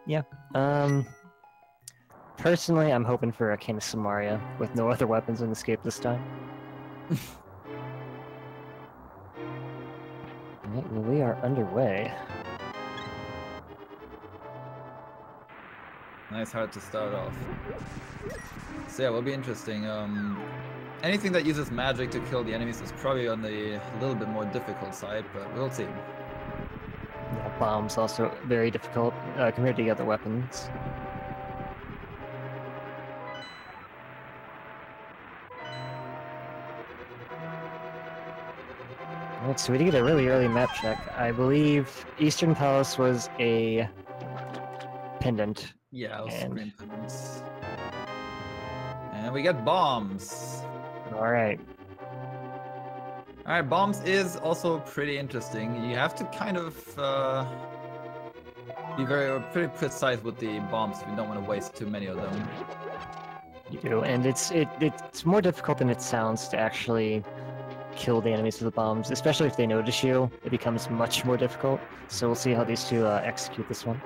Yeah. Personally, I'm hoping for a Canis Samaria with no other weapons in escape this time. Alright, well, we are underway. Nice hard to start off. So yeah, will be interesting. Anything that uses magic to kill the enemies is probably on the little bit more difficult side, but we'll see. Yeah, bombs also very difficult compared to the other weapons. Alright, so we did get a really early map check. I believe Eastern Palace was a pendant. Yeah, it was And... green pendants. And we get bombs. Alright. Alright, bombs is also pretty interesting. You have to kind of be pretty precise with the bombs if you don't want to waste too many of them. You do, and it's more difficult than it sounds to actually kill the enemies with the bombs, especially if they notice you. It becomes much more difficult. So we'll see how these two execute this one.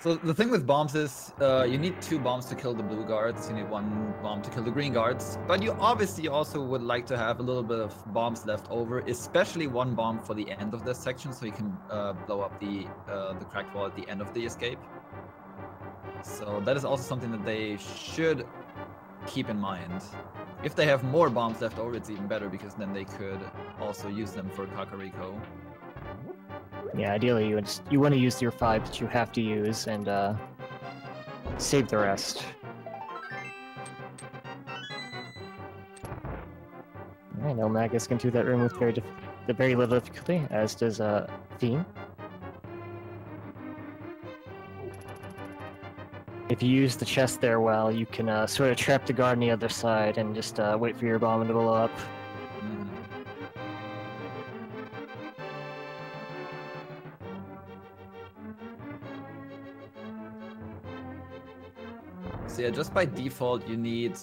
So the thing with bombs is you need 2 bombs to kill the blue guards, you need 1 bomb to kill the green guards, but you obviously also would like to have a little bit of bombs left over, especially 1 bomb for the end of this section, so you can blow up the cracked wall at the end of the escape. So that is also something that they should keep in mind. If they have more bombs left over, it's even better, because then they could also use them for Kakariko. Yeah, ideally you want to use your 5 that you have to use and save the rest. Alright, eLmaGus can do that room with very little difficulty, as does Feen. If you use the chest there well, you can sort of trap the guard on the other side and just wait for your bomb to blow up. So yeah, just by default you need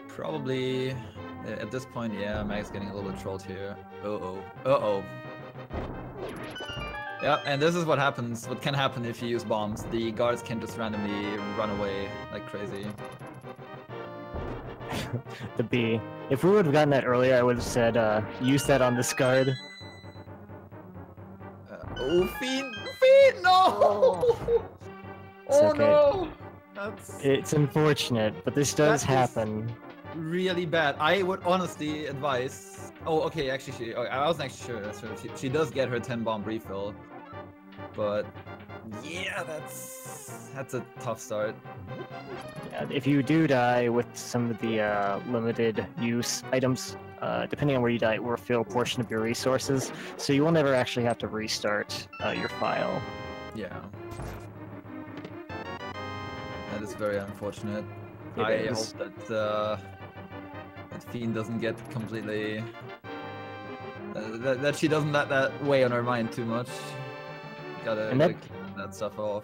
probably at this point, yeah, Mag's getting a little bit trolled here. Uh-oh. Yeah, and this is what happens, what can happen if you use bombs. The guards can just randomly run away like crazy. The B. If we would have gotten that earlier, I would have said, use that on this guard. Oh, Feen, no! Oh okay. no! It's unfortunate, but this does happen. Really bad. I would honestly advise... Oh, okay, actually, I wasn't actually sure. She does get her 10 bomb refill. But yeah, that's a tough start. Yeah, if you do die with some of the limited use items, depending on where you die, it will refill a portion of your resources, so you will never actually have to restart your file. Yeah. That is very unfortunate. It I is. hope that Feen doesn't get completely... that she doesn't let that weigh on her mind too much. Gotta clean that stuff off.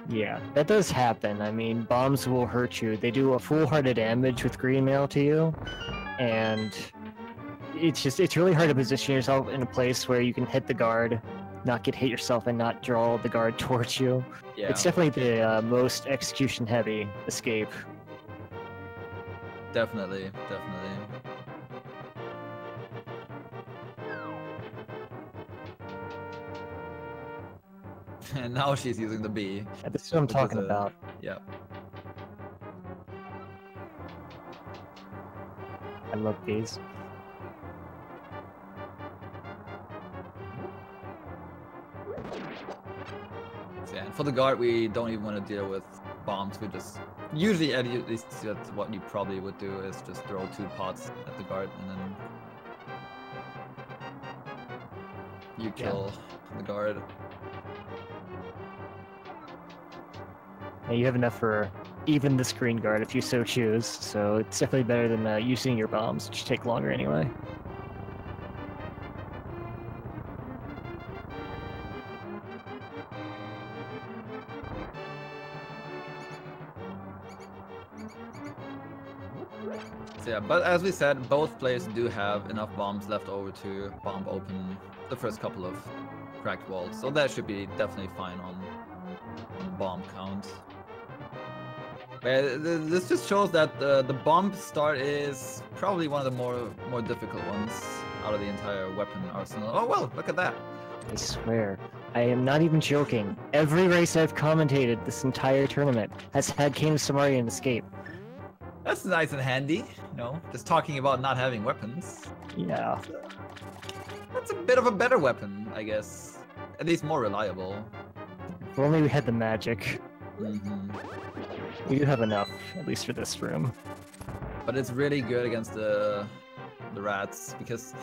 Yeah, that does happen. I mean, bombs will hurt you. They do a full heart of damage with green mail to you, and it's really hard to position yourself in a place where you can hit the guard, not get hit yourself, and not draw the guard towards you. Yeah. It's definitely the most execution-heavy escape. Definitely. And now she's using the B. Yeah, this is what I'm talking about. Yeah. I love these. So yeah, and for the guard, we don't even want to deal with bombs. We just usually, at least that's what you probably would do, is just throw 2 pots at the guard and then you kill the guard. Yeah, you have enough for even the screen guard if you so choose, so it's definitely better than using your bombs, which take longer anyway. So yeah, but as we said, both players do have enough bombs left over to bomb open the first couple of cracked walls, so that should be definitely fine on bomb count. But this just shows that the bomb start is probably one of the more difficult ones out of the entire weapon arsenal. Oh well, look at that. I swear, I am not even joking. Every race I've commentated this entire tournament has had Cane of Samarian escape. That's nice and handy, you know, just talking about not having weapons. Yeah. That's a bit of a better weapon, I guess. At least more reliable. If only we had the magic. Mm-hmm. We do have enough, at least for this room. But it's really good against the rats, because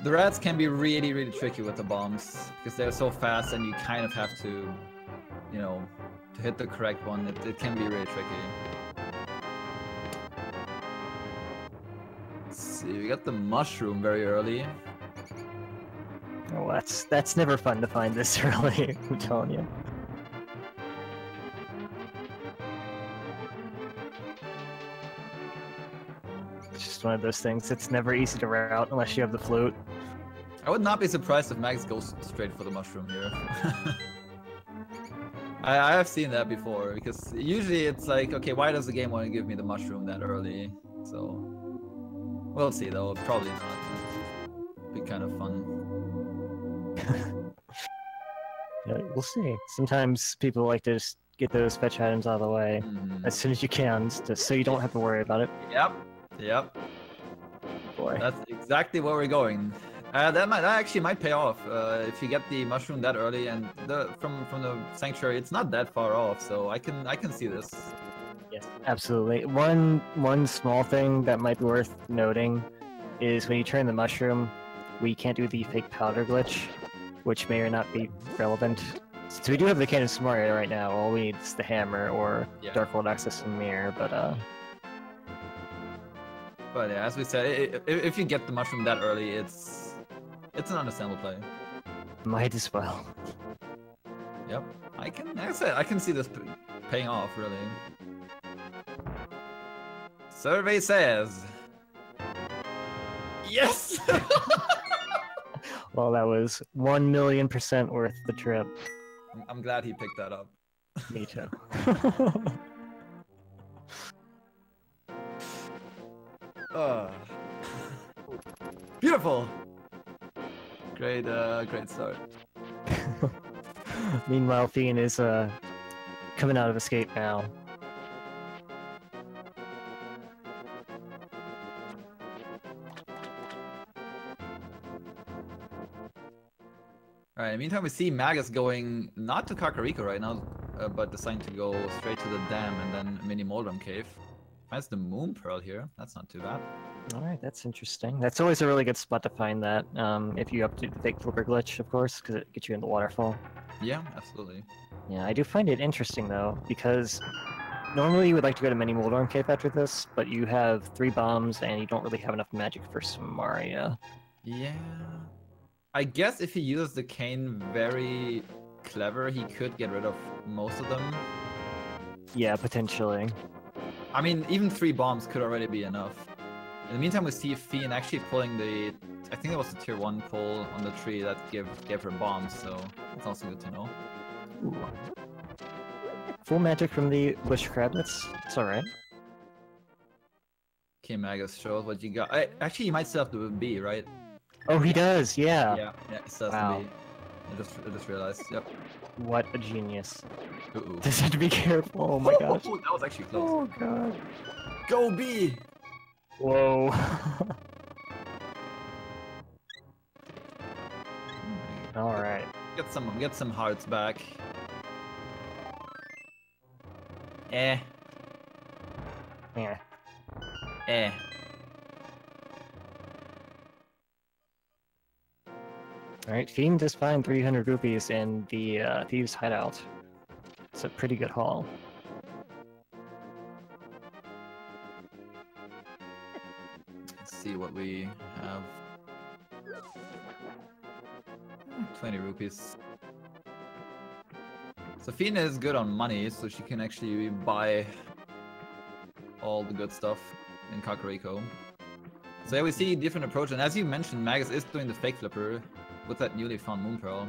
the rats can be really, really tricky with the bombs, because they're so fast and you kind of have to, you know, to hit the correct one, it can be really tricky. Let's see, we got the mushroom very early. Oh, that's never fun to find this early, I'm telling you. It's just one of those things. It's never easy to route unless you have the flute. I would not be surprised if Max goes straight for the mushroom here. I have seen that before, because usually it's like, okay, why does the game want to give me the mushroom that early? So, we'll see though, probably not. Be kind of fun. Yeah, we'll see. Sometimes people like to just get those fetch items out of the way as soon as you can, just so you don't have to worry about it. Yep. Boy. That's exactly where we're going. That actually might pay off if you get the mushroom that early, and from the sanctuary, it's not that far off, so I can see this. Yes, absolutely. One small thing that might be worth noting is when you turn the mushroom, we can't do the fake powder glitch, which may or not be relevant. So we do have the Cane of Samaria right now. All we need is the hammer or Dark World Access and Mirror, but yeah, as we said, if you get the mushroom that early, it's an understandable play. Might as well. Yep, like I said, I can see this paying off really. Survey says yes. Well, that was 1,000,000% worth the trip. I'm glad he picked that up. Me too. Beautiful. Great start. Meanwhile, Feen is coming out of escape now. Alright, in the meantime, we see Magus going not to Kakariko right now, but deciding to go straight to the dam and then Mini Moldrum Cave. Finds the Moon Pearl here. That's not too bad. Alright, that's interesting. That's always a really good spot to find that, if you up to the fake flipper glitch, of course, because it gets you in the waterfall. Yeah, absolutely. Yeah, I do find it interesting, though, because normally you would like to go to Mini Moldrum Cave after this, but you have 3 bombs and you don't really have enough magic for Samaria. Yeah. I guess if he uses the cane very clever, he could get rid of most of them. Yeah, potentially. I mean, even 3 bombs could already be enough. In the meantime, we see Feen actually pulling the... I think it was the tier 1 pull on the tree that gave her bombs, so that's also good to know. Ooh. Full magic from the bush crab, that's alright. Okay, Magus, show us what you got. Actually, you might still have the B, right? Oh, he does, yeah. Yeah, it still has Wow. to be. I just realized, yep. What a genius. Uh-oh. Just have to be careful, oh my gosh. That was actually close. Oh god. Go B! Whoa. Alright. Get some hearts back. Eh. Yeah. Eh. Alright, Feen just find 300 rupees in the Thieves' Hideout. It's a pretty good haul. Let's see what we have. 20 rupees. Safina is good on money, so she can actually buy all the good stuff. in Kakariko. So yeah, we see different approach, and as you mentioned, Magus is doing the fake flipper with that newly found Moon Pearl.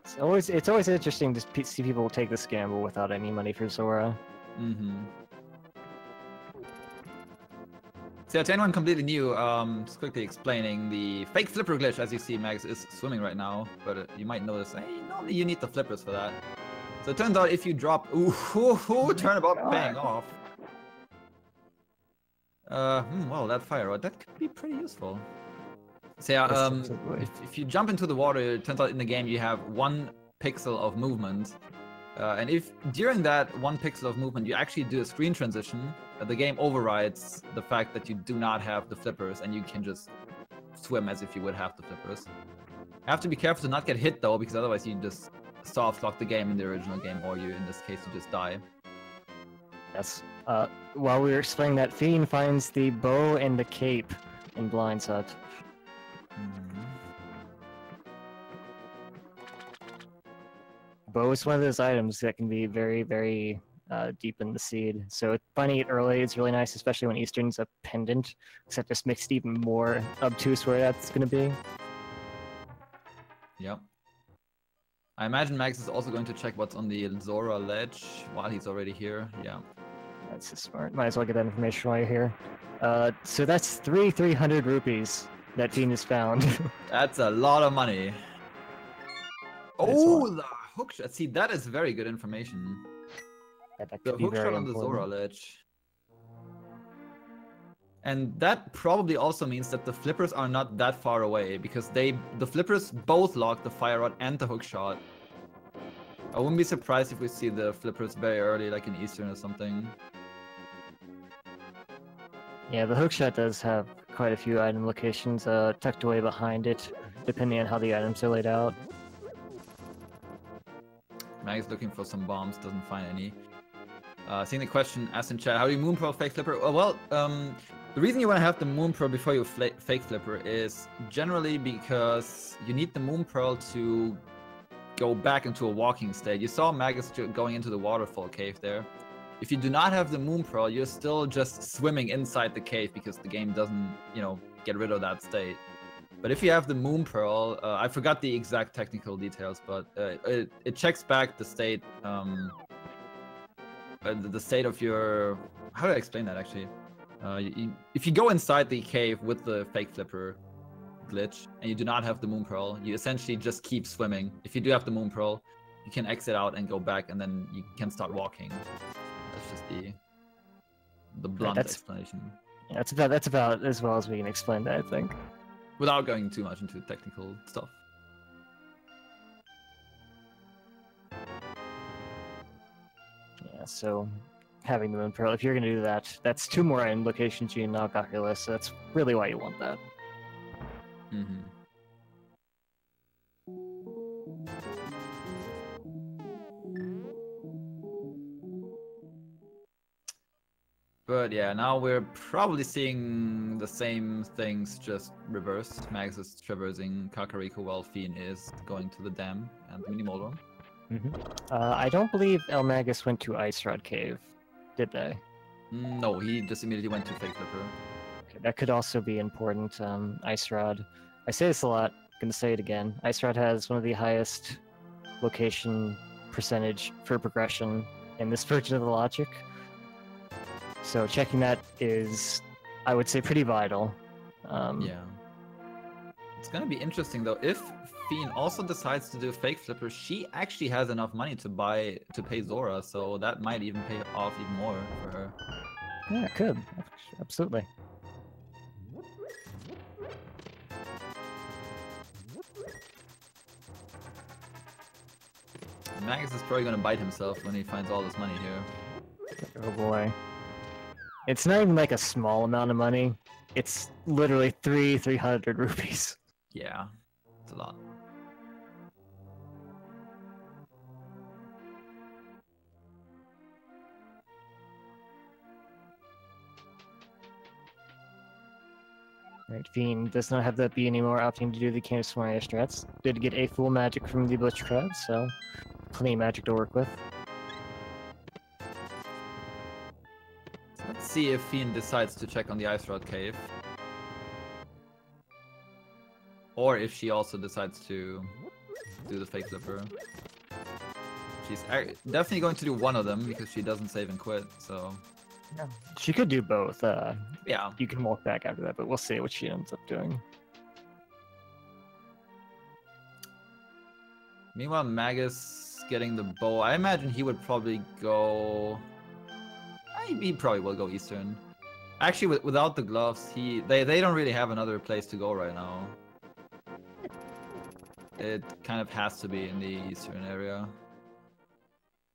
It's always interesting to see people take this gamble without any money for Zora. Mm-hmm. So yeah, to anyone completely new, just quickly explaining the fake flipper glitch. As you see, Magus is swimming right now, but you might notice, hey, normally you need the flippers for that. So it turns out if you drop, turnabout paying off. Well, that fire rod, that could be pretty useful. So yeah, if you jump into the water, it turns out in the game you have 1 pixel of movement. And if during that 1 pixel of movement you actually do a screen transition, the game overrides the fact that you do not have the flippers and you can just swim as if you would have the flippers. You have to be careful to not get hit though, because otherwise you just soft lock the game in the original game, or you, in this case, you just die. Yes. While we were explaining that, Feen finds the bow and the cape in Blind's hut. Bow is one of those items that can be very, very deep in the seed. So finding it early is really nice, especially when Eastern's a pendant, except just makes it even more obtuse where that's going to be. Yep. I imagine Max is also going to check what's on the Zora ledge while he's already here. Yeah. That's just smart. Might as well get that information while you're here. So that's 300 rupees that Feen has found. That's a lot of money. Oh, the hook shot. See, that is very good information. That the hook shot on the Zora ledge. And that probably also means that the flippers are not that far away, because the flippers both lock the fire rod and the hook shot. I wouldn't be surprised if we see the flippers very early, like in Eastern or something. Yeah, the hook shot does have quite a few item locations tucked away behind it, depending on how the items are laid out. Mag is looking for some bombs, doesn't find any. Seeing the question asked in chat, how do you Moon Pearl fake flipper? The reason you want to have the Moon Pearl before you fake flipper is generally because you need the Moon Pearl to go back into a walking state. You saw Magus going into the waterfall cave there. If you do not have the Moon Pearl, you're still just swimming inside the cave because the game doesn't, get rid of that state. But if you have the Moon Pearl, I forgot the exact technical details, but it checks back the state, the state of your... How do I explain that actually? If you go inside the cave with the fake flipper glitch and you do not have the Moon Pearl, you essentially just keep swimming. If you do have the Moon Pearl, you can exit out and go back, and then you can start walking. That's just the blunt explanation. Yeah, that's about as well as we can explain that, I think. Without going too much into technical stuff. Yeah, so having the Moon Pearl, if you're going to do that, that's 2 more item locations you can knock off your list, so that's really why you want that. Mm-hmm. But yeah, now we're probably seeing the same things, just reversed. Max is traversing Kakariko while Feen is going to the dam and the Minimoto. I don't believe eLmaGus went to Ice Rod Cave, did they? No, he just immediately went to Fake Flipper. Okay, that could also be important. Ice Rod. I say this a lot, I'm gonna say it again. Ice Rod has one of the highest location percentage for progression in this version of the logic. So checking that is, I would say, pretty vital. Yeah. It's gonna be interesting though. If Feen also decides to do Fake Flipper, she actually has enough money to pay Zora, so that might even pay off even more for her. Yeah, it could. Absolutely. Magus is probably gonna bite himself when he finds all this money here. Oh boy. It's not even like a small amount of money. It's literally 300 rupees. Yeah, it's a lot. Right, Feen does not have that be anymore, opting to do the Canvas Mario strats. Did get a full magic from the Butch Crab, so plenty of magic to work with. Let's see if Feen decides to check on the Ice Rod Cave. Or if she also decides to do the fake flipper. She's definitely going to do one of them because she doesn't save and quit, so... Yeah. She could do both. Yeah. You can walk back after that, but we'll see what she ends up doing. Meanwhile, Magus getting the bow. I imagine he would probably go... He probably will go Eastern. Actually, without the gloves, they don't really have another place to go right now. It kind of has to be in the Eastern area.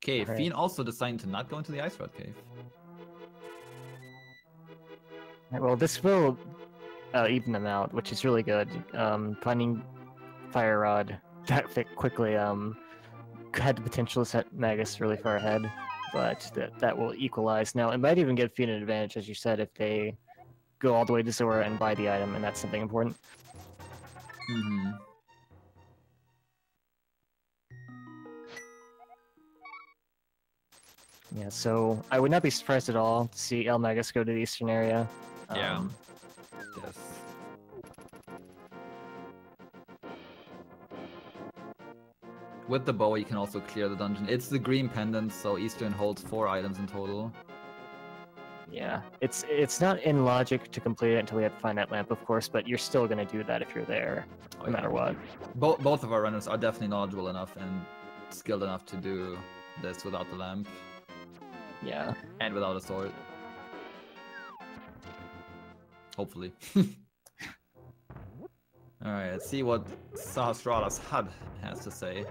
Okay, right. Feen also deciding to not go into the Ice Rod Cave. Well, this will even them out, which is really good. Finding Fire Rod that quickly had the potential to set Magus really far ahead, but that will equalize. Now, it might even give Feen an advantage, as you said, if they go all the way to Zora and buy the item, and that's something important. Mm-hmm. Yeah, so I would not be surprised at all to see eLmaGus go to the Eastern area. Yeah. Yes. With the bow, you can also clear the dungeon. It's the green pendant, so Eastern holds 4 items in total. Yeah, it's not in logic to complete it until we have to find that lamp, of course, but you're still going to do that if you're there, no matter what. Both of our runners are definitely knowledgeable enough and skilled enough to do this without the lamp. Yeah. And without a sword. Hopefully. Alright, let's see what Sahasrara's HUD has to say.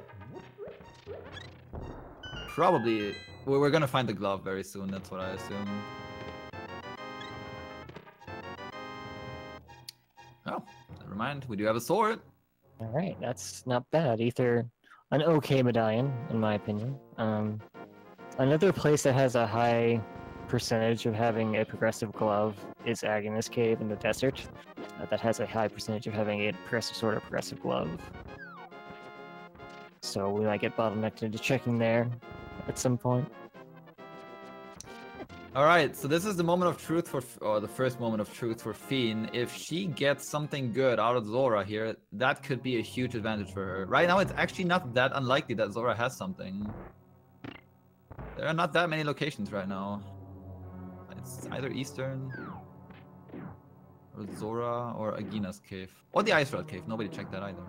Probably... We're gonna find the glove very soon, that's what I assume. Oh, never mind, we do have a sword. Alright, that's not bad. Either an okay medallion, in my opinion. Another place that has a high percentage of having a progressive glove is Agnes Cave in the desert. That has a high percentage of having a progressive sword or progressive glove. So we might get bottlenecked into checking there at some point. Alright, so this is the moment of truth or the first moment of truth for Feen. If she gets something good out of Zora here, that could be a huge advantage for her. Right now, it's actually not that unlikely that Zora has something. There are not that many locations right now. It's either Eastern, or Zora, or Agina's Cave. Or the Ice Rod Cave. Nobody checked that either.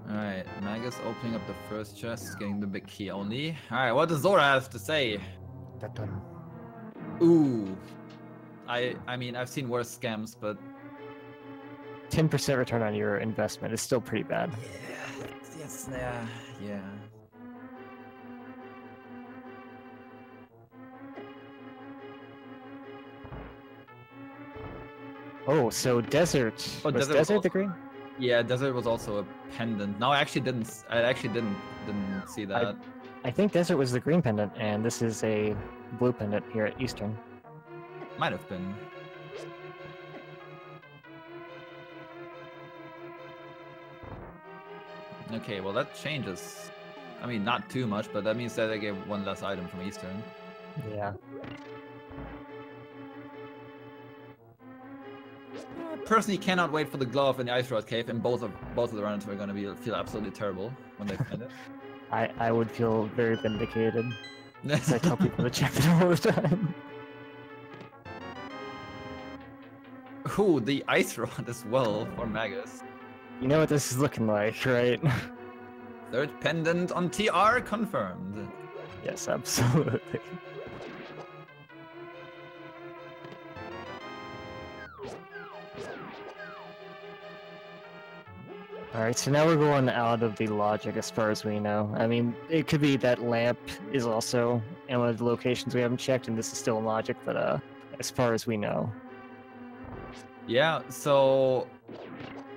Alright, Magus opening up the first chest, getting the big key only. Alright, what does Zora have to say? Ooh. I mean, I've seen worse scams, but... 10% return on your investment is still pretty bad. Yeah, yeah. Oh, so Desert. Oh, was Desert the green? Yeah, Desert was also a pendant. No, I actually didn't see that. I think Desert was the green pendant, and this is a blue pendant here at Eastern. Might have been. Okay, well that changes. I mean, not too much, but that means that I get one less item from Eastern. Yeah. Personally, cannot wait for the glove in the Ice Rod Cave, and both of the runners are going to feel absolutely terrible when they find it. I would feel very vindicated. I tell people to check it all the time. Ooh, the Ice Rod as well for Magus. You know what this is looking like, right? Third pendant on TR confirmed. Yes, absolutely. Alright, so now we're going out of the logic as far as we know. I mean, it could be that lamp is also in one of the locations we haven't checked, and this is still in logic, but as far as we know. Yeah, so...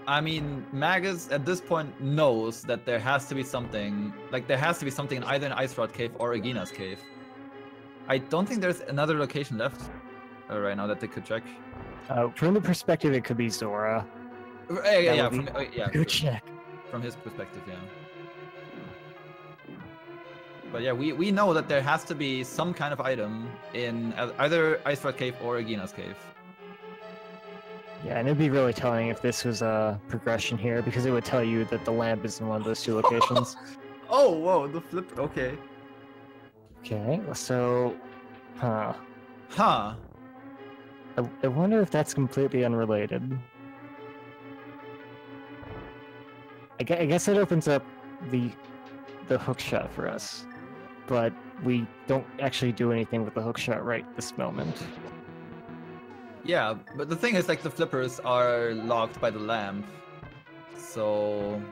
I mean, Magus at this point knows that there has to be something, like there has to be something in either an Ice Rod Cave or Agina's Cave. I don't think there's another location left right now that they could check. From the perspective, it could be Zora. Yeah, Go check. From his perspective, yeah. But yeah, we know that there has to be some kind of item in either Ice Rod Cave or Agina's Cave. Yeah, and it'd be really telling if this was a progression here, because it would tell you that the lamp is in one of those two locations. Oh, whoa, the flip. Okay. Okay, so... Huh. Huh. I wonder if that's completely unrelated. I guess it opens up the hook shot for us, but we don't actually do anything with the hook shot right this moment. Yeah, but the thing is, like, the flippers are locked by the lamp. So...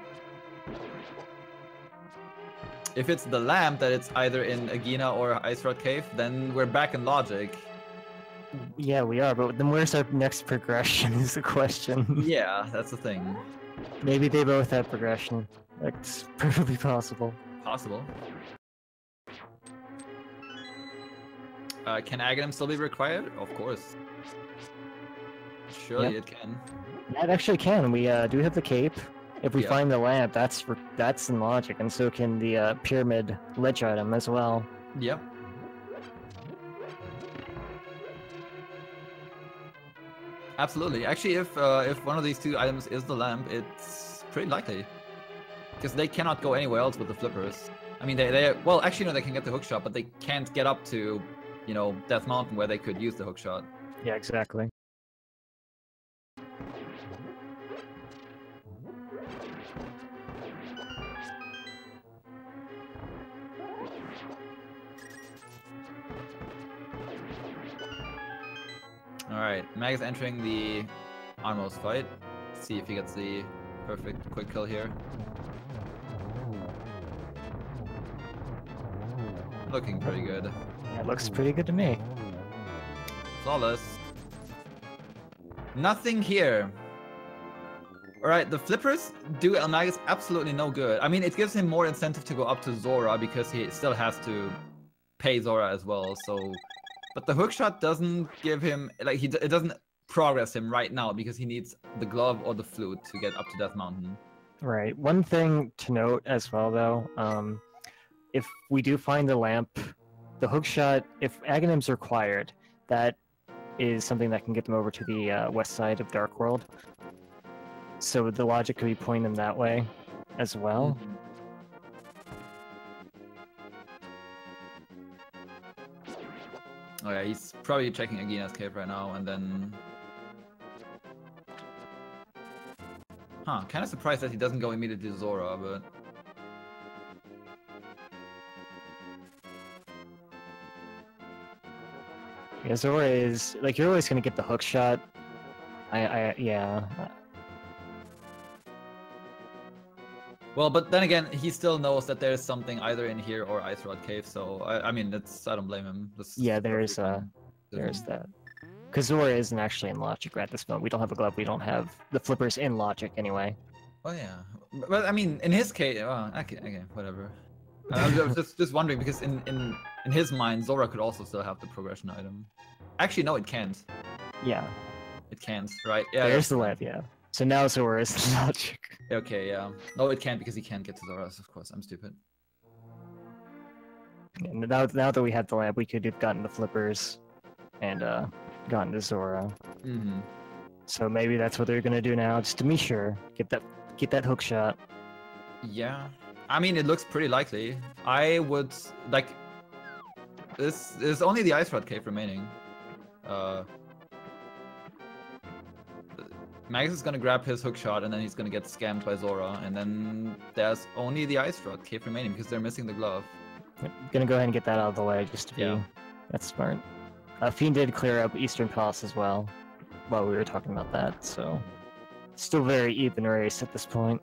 if it's the lamp that it's either in Agina or Ice Rod Cave, then we're back in logic. Yeah, we are, but then where's our next progression is the question. Yeah, that's the thing. Maybe they both have progression. That's perfectly possible. Possible. Can Aghanim still be required? Of course. Surely it can. That actually can. We do have the cape. If we find the lamp, that's in logic, and so can the pyramid ledge item as well. Yep. Absolutely. Actually, if one of these two items is the lamp, it's pretty likely. Because they cannot go anywhere else with the flippers. I mean, well, actually, no, they can get the hookshot, but they can't get up to, you know, Death Mountain where they could use the hookshot. Yeah, exactly. Alright, Mag is entering the Armos fight. Let's see if he gets the perfect quick kill here. Looking pretty good. That looks pretty good to me. Flawless. Nothing here. Alright, the flippers do eLmaGus absolutely no good. I mean, it gives him more incentive to go up to Zora because he still has to pay Zora as well, so... But the hookshot doesn't give him, like, it doesn't progress him right now because he needs the glove or the flute to get up to Death Mountain. Right. One thing to note as well, though, if we do find the lamp, the hookshot, if Aghanim's required, that is something that can get them over to the west side of Dark World. So the logic could be pointing them that way as well. Mm-hmm. Oh yeah, he's probably checking Agina's cave right now, and then... Huh, kind of surprised that he doesn't go immediately to Zora, but... Yeah, Zora is... Like, you're always going to get the hook shot. Yeah. Well, but then again, he still knows that there's something either in here or Ice Rod Cave, so I mean, I don't blame him. Yeah, there's that. Because Zora isn't actually in logic right at this moment. We don't have a glove, we don't have the flippers in logic anyway. Oh yeah, but I mean, in his case, okay, whatever. I was just wondering because in his mind, Zora could also still have the progression item. Actually, no, it can't. Yeah. It can't, right? Yeah. There's the lab, yeah. So now Zora is in logic. Okay, yeah. No, it can't because he can't get to Zora's, of course. I'm stupid. And now that we have the lab, we could have gotten the flippers and gotten to Zora. Mm-hmm. So maybe that's what they're gonna do now, just to be sure. Get that hook shot. Yeah. I mean, it looks pretty likely. I would like. This is only the Ice Rod Cave remaining. Magus is gonna grab his hookshot and then he's gonna get scammed by Zora, and then there's only the Ice Rod Cave remaining because they're missing the glove. Yep, gonna go ahead and get that out of the way just to be. That's smart. Feen did clear up Eastern Palace as well while we were talking about that, so still very even race at this point.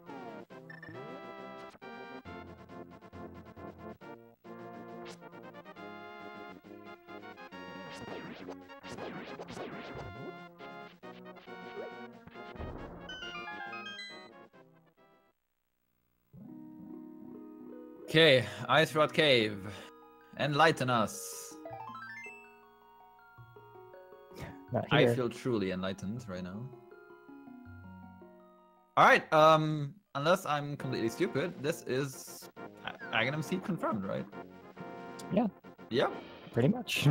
Okay, Ice Rod Cave. Enlighten us. Not here. I feel truly enlightened right now. Alright, unless I'm completely stupid, this is Aghanim Seed confirmed, right? Yeah. Yep. Pretty much.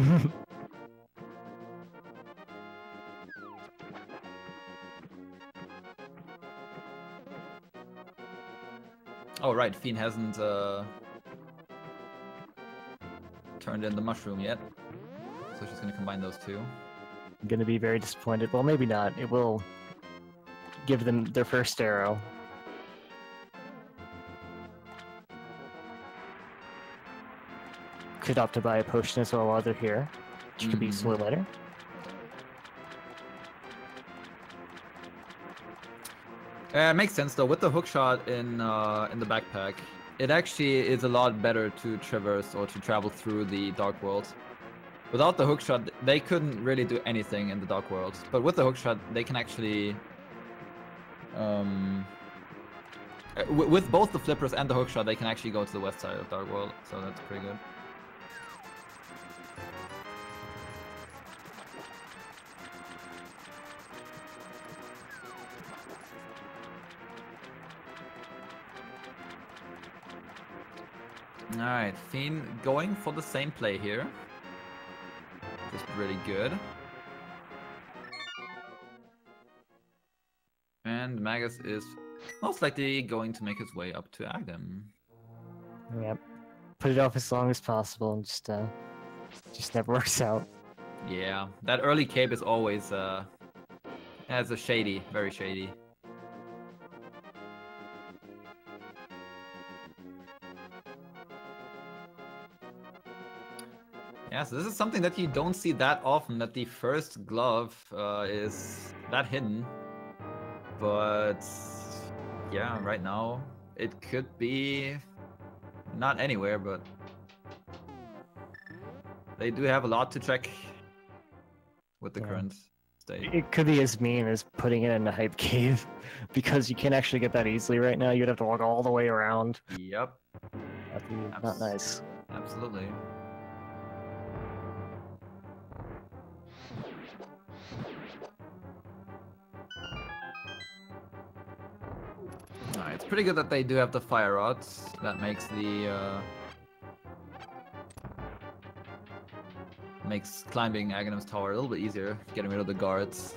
Oh right, Feen hasn't turned in the mushroom yet, so she's gonna combine those two. I'm gonna be very disappointed. Well, maybe not. It will give them their first arrow. Could opt to buy a potion as well while they're here, which could be useful later. It makes sense though. With the hookshot in the backpack, it actually is a lot better to traverse or to travel through the Dark World. Without the hookshot, they couldn't really do anything in the Dark World. But with the hookshot, they can actually, with both the flippers and the hookshot, they can actually go to the west side of Dark World. So that's pretty good. Alright, Feen going for the same play here. Just really good. And Magus is most likely going to make his way up to Agdam. Yep. Put it off as long as possible and just never works out. Yeah, that early cape is always has a shady, very shady. Yeah, so this is something that you don't see that often, that the first glove is that hidden. But yeah, right now it could be not anywhere, but they do have a lot to check with the current state. It could be as mean as putting it in a hype cave, because you can't actually get that easily right now. You'd have to walk all the way around. Yep. That'd be not nice. Absolutely. Alright, it's pretty good that they do have the fire rods. That makes the makes climbing Aghanim's tower a little bit easier, getting rid of the guards.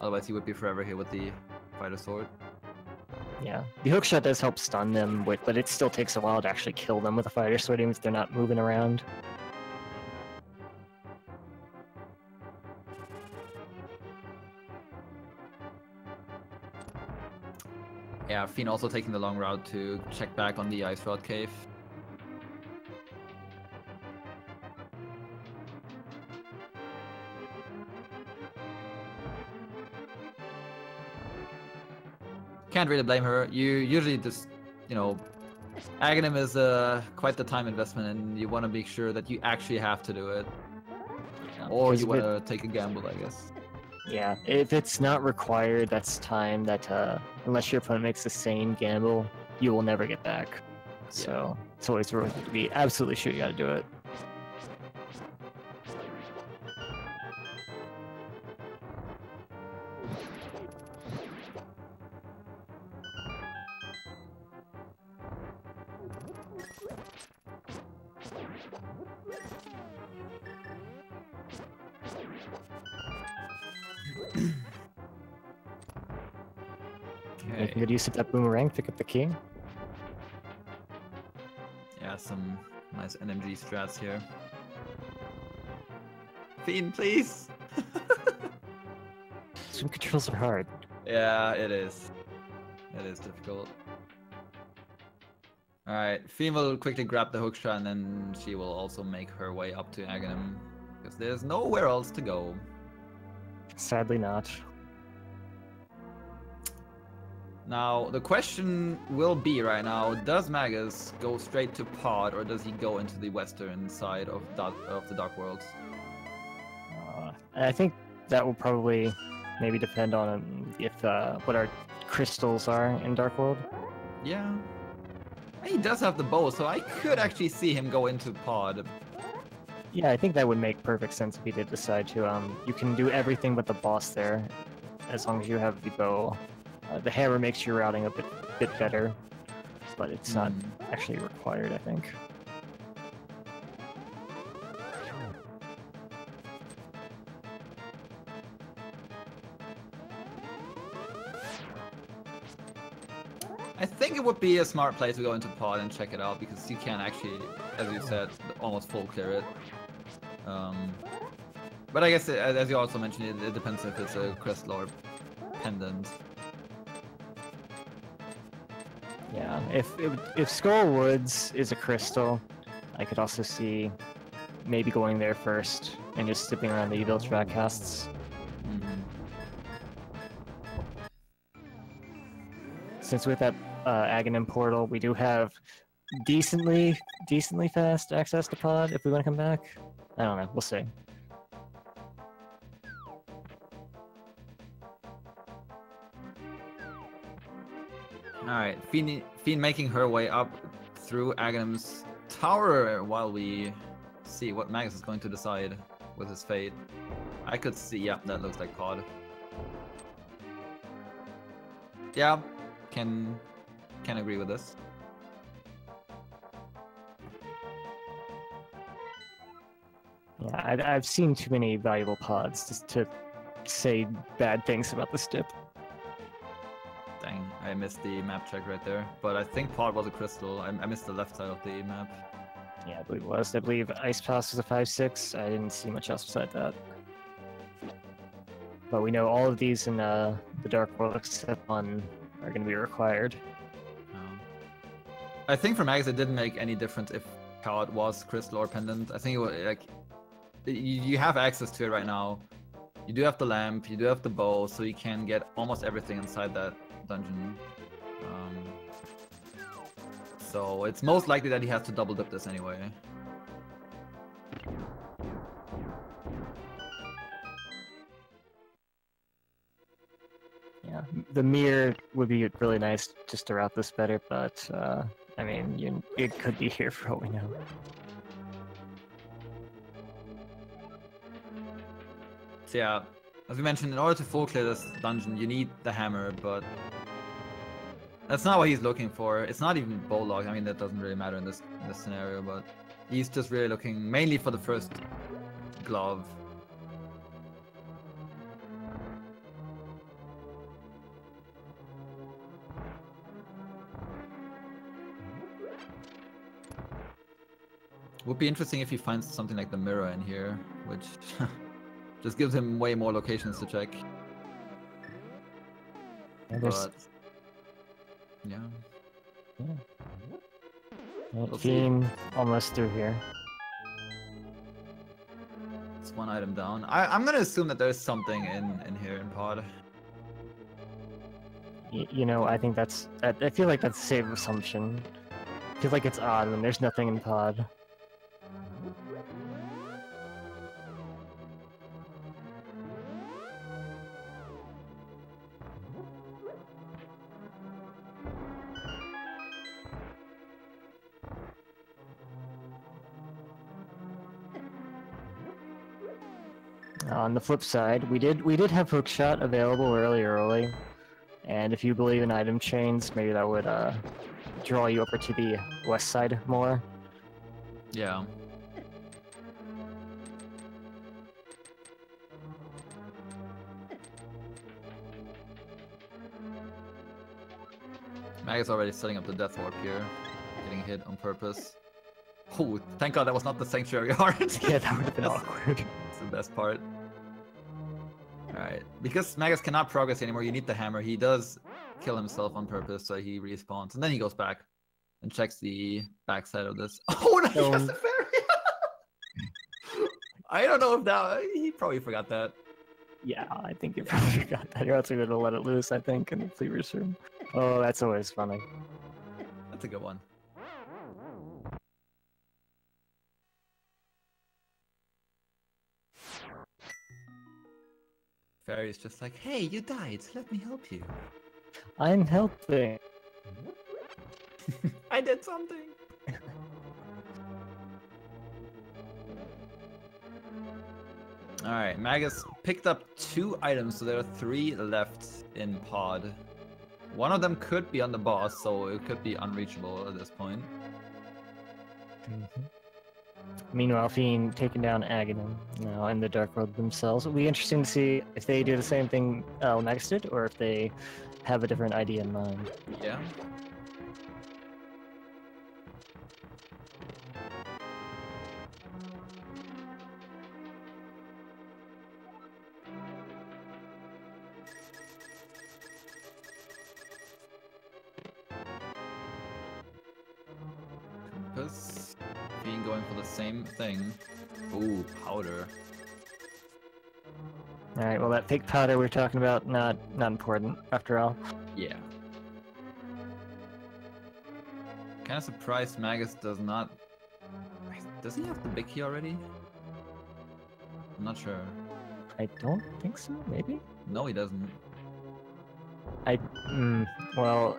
Otherwise he would be forever here with the fighter sword. Yeah, the hookshot does help stun them, but it still takes a while to actually kill them with a fighter sword, even if they're not moving around. Yeah, Feen also taking the long route to check back on the Ice Rod Cave. Can't really blame her. You usually just, you know, Aghanim is quite the time investment, and you want to make sure that you actually have to do it. Or you want to take a gamble, I guess. Yeah, if it's not required, that's time that, unless your opponent makes a sane gamble, you will never get back. So, it's always worth it to be absolutely sure you gotta do it. Making good use of that boomerang, pick up the key. Yeah, some nice NMG strats here. Feen, please! Swim controls are hard. Yeah, it is. It is difficult. Alright, Feen will quickly grab the hookshot, and then she will also make her way up to Aghanim, because there's nowhere else to go. Sadly not. Now, the question will be right now, does Magus go straight to Pod, or does he go into the western side of the Dark World? I think that will probably maybe depend on if what our crystals are in Dark World. Yeah. He does have the bow, so I could actually see him go into Pod. Yeah, I think that would make perfect sense if he did decide to. You can do everything but the boss there, as long as you have the bow. The hammer makes your routing a bit better, but it's not actually required, I think. I think it would be a smart play to go into pod and check it out because you can actually, as you said, almost full clear it. But I guess, as you also mentioned, it depends if it's a crystal or pendant. Yeah, if Skull Woods is a crystal, I could also see maybe going there first and just skipping around the evil track casts. Since with that Aghanim portal, we do have decently fast access to pod if we want to come back. I don't know, we'll see. Alright, Feen making her way up through Aghanim's tower while we see what Magus is going to decide with his fate. I could see, yeah, that looks like pod. Yeah, can agree with this. Yeah, I've seen too many valuable pods just to say bad things about this dip. Dang, I missed the map check right there. But I think pod was a crystal. I missed the left side of the map. Yeah, I believe it was. I believe Ice Pass was a 5/6. I didn't see much else beside that. But we know all of these in the Dark World except one are going to be required. I think for Magus it didn't make any difference if pod was crystal or pendant. I think it was like you have access to it right now. You do have the lamp, you do have the bow, so you can get almost everything inside that dungeon. So it's most likely that he has to double dip this anyway. Yeah, the mirror would be really nice just to route this better, but I mean, it could be here for all we know. So yeah, as we mentioned, in order to full clear this dungeon, you need the hammer, but that's not what he's looking for. It's not even bow lock. I mean, that doesn't really matter in this scenario, but he's just really looking mainly for the first glove. Would be interesting if he finds something like the mirror in here, which just gives him way more locations to check. But yeah. Feen almost through here. It's one item down. I'm gonna assume that there's something in here in pod. You know, I think that's. I feel like that's a safe assumption. I feel like it's odd when there's nothing in pod. On the flip side, we did have hookshot available early, and if you believe in item chains, maybe that would draw you over to the west side more. Yeah. Mag is already setting up the death warp here, getting hit on purpose. Oh, thank God that was not the sanctuary heart. Yeah, that would have been awkward. That's the best part. Alright, because Magus cannot progress anymore, you need the hammer. He does kill himself on purpose, so he respawns. And then he goes back and checks the backside of this. Oh, no, he has the fairy! I don't know if that... He probably forgot that. Yeah, I think he probably forgot that. You're also going to let it loose, I think, in the Cleaver's room. Oh, that's always funny. That's a good one. Fairy's just like, hey, you died, let me help you. I'm helping. I did something. Alright, Magus picked up 2 items, so there are 3 left in pod. One of them could be on the boss, so it could be unreachable at this point. Meanwhile, Feen taking down Aghanim now in the Dark World themselves. It'll be interesting to see if they do the same thing eLmaGus did, or if they have a different idea in mind. Yeah. Magus. Feen going for the same thing. Ooh, powder. Alright, well that fake powder we're talking about, not important after all. Yeah. Kind of surprised Magus does not... Does he have the big key already? I'm not sure. I don't think so, maybe? No, he doesn't. Well,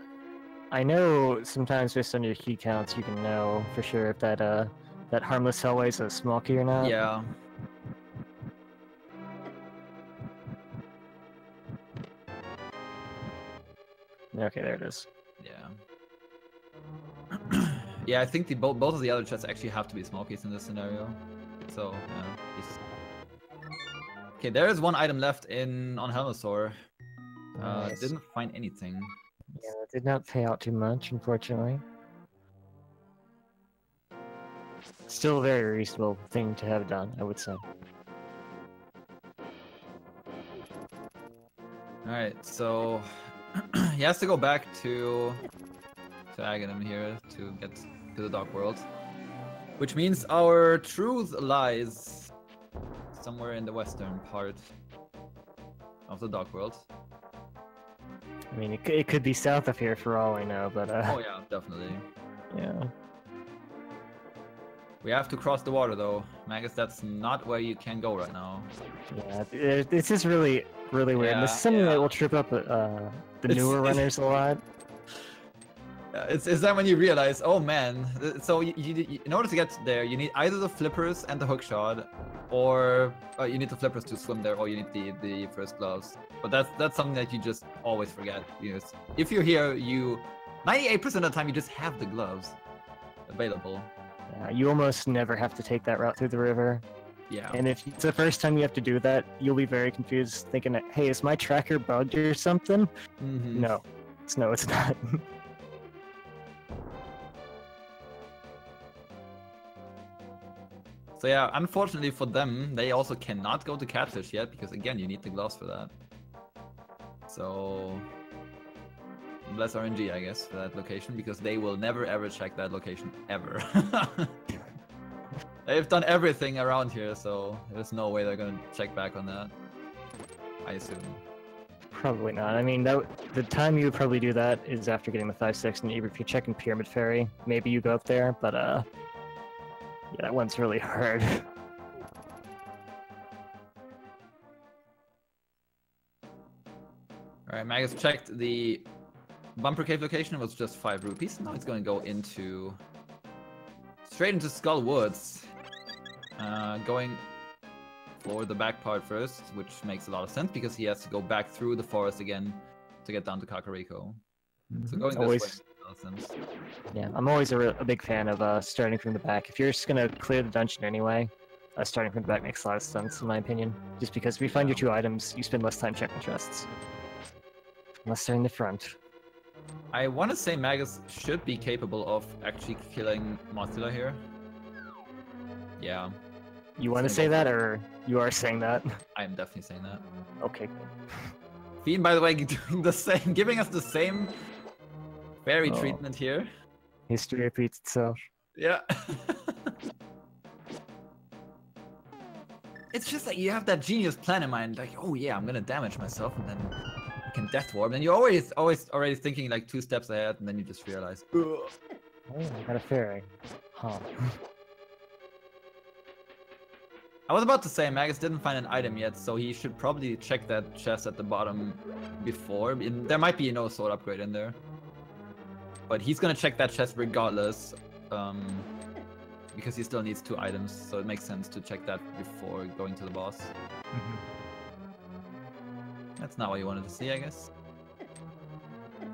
I know sometimes based on your key counts you can know for sure if that harmless hellway is a small key or not. Yeah. Okay, there it is. Yeah. Yeah, I think both of the other chests actually have to be small keys in this scenario. So, yeah. Okay, there is one item left on Helmosaur. Nice. Didn't find anything. Yeah, it did not pay out too much, unfortunately. Still a very reasonable thing to have done, I would say. Alright, so he has to go back to Aghanim here to get to the Dark World. Which means our truth lies somewhere in the western part of the Dark World. I mean, it could be south of here for all I know, but Oh yeah, definitely. yeah. We have to cross the water though. Magus, that's not where you can go right now. Yeah, this is really weird. Yeah, This is something yeah. that will trip up the newer runners a lot. It's then when you realize, oh man, so you in order to get there, you need either the flippers and the hook shot, or you need the flippers to swim there, or you need the first gloves. But that's something that you just always forget. You know, if you're here, 98% of the time you just have the gloves available. Yeah, you almost never have to take that route through the river. Yeah. And if it's the first time you have to do that, you'll be very confused, thinking, "Hey, is my tracker bugged or something?" Mm-hmm. No, it's not. So yeah, unfortunately for them, they also cannot go to Catfish yet, because again, you need the gloves for that. So bless RNG, I guess, for that location, because they will never ever check that location ever. They've done everything around here, so there's no way they're gonna check back on that, I assume. Probably not. I mean, the time you would probably do that is after getting the 5-6, and if you're checking Pyramid Ferry, maybe you go up there, but yeah, that one's really hard. Alright, Magus checked the bumper cave location. It was just 5 rupees. Now it's going to go straight into Skull Woods. Going for the back part first, which makes a lot of sense because he has to go back through the forest again to get down to Kakariko. So going this way makes a lot of sense. Yeah, I'm always a big fan of starting from the back. If you're just gonna clear the dungeon anyway, starting from the back makes a lot of sense in my opinion. Just because if you find your 2 items, you spend less time checking chests. Unless they're in the front. I want to say Magus should be capable of actually killing Mothula here. Yeah. You want to say that, or you are saying that? I am definitely saying that. Okay. Feen, by the way, doing the same, giving us the same fairy treatment here. History repeats itself. Yeah. It's just that you have that genius plan in mind, like, oh yeah, I'm gonna damage myself, and then I can death warp, and you're always already thinking like 2 steps ahead, and then you just realize, ugh. Oh, I got a fairy. Huh. I was about to say Magus didn't find an item yet, so he should probably check that chest at the bottom before. There might be no sword upgrade in there. But he's gonna check that chest regardless, because he still needs 2 items, so it makes sense to check that before going to the boss. That's not what you wanted to see, I guess.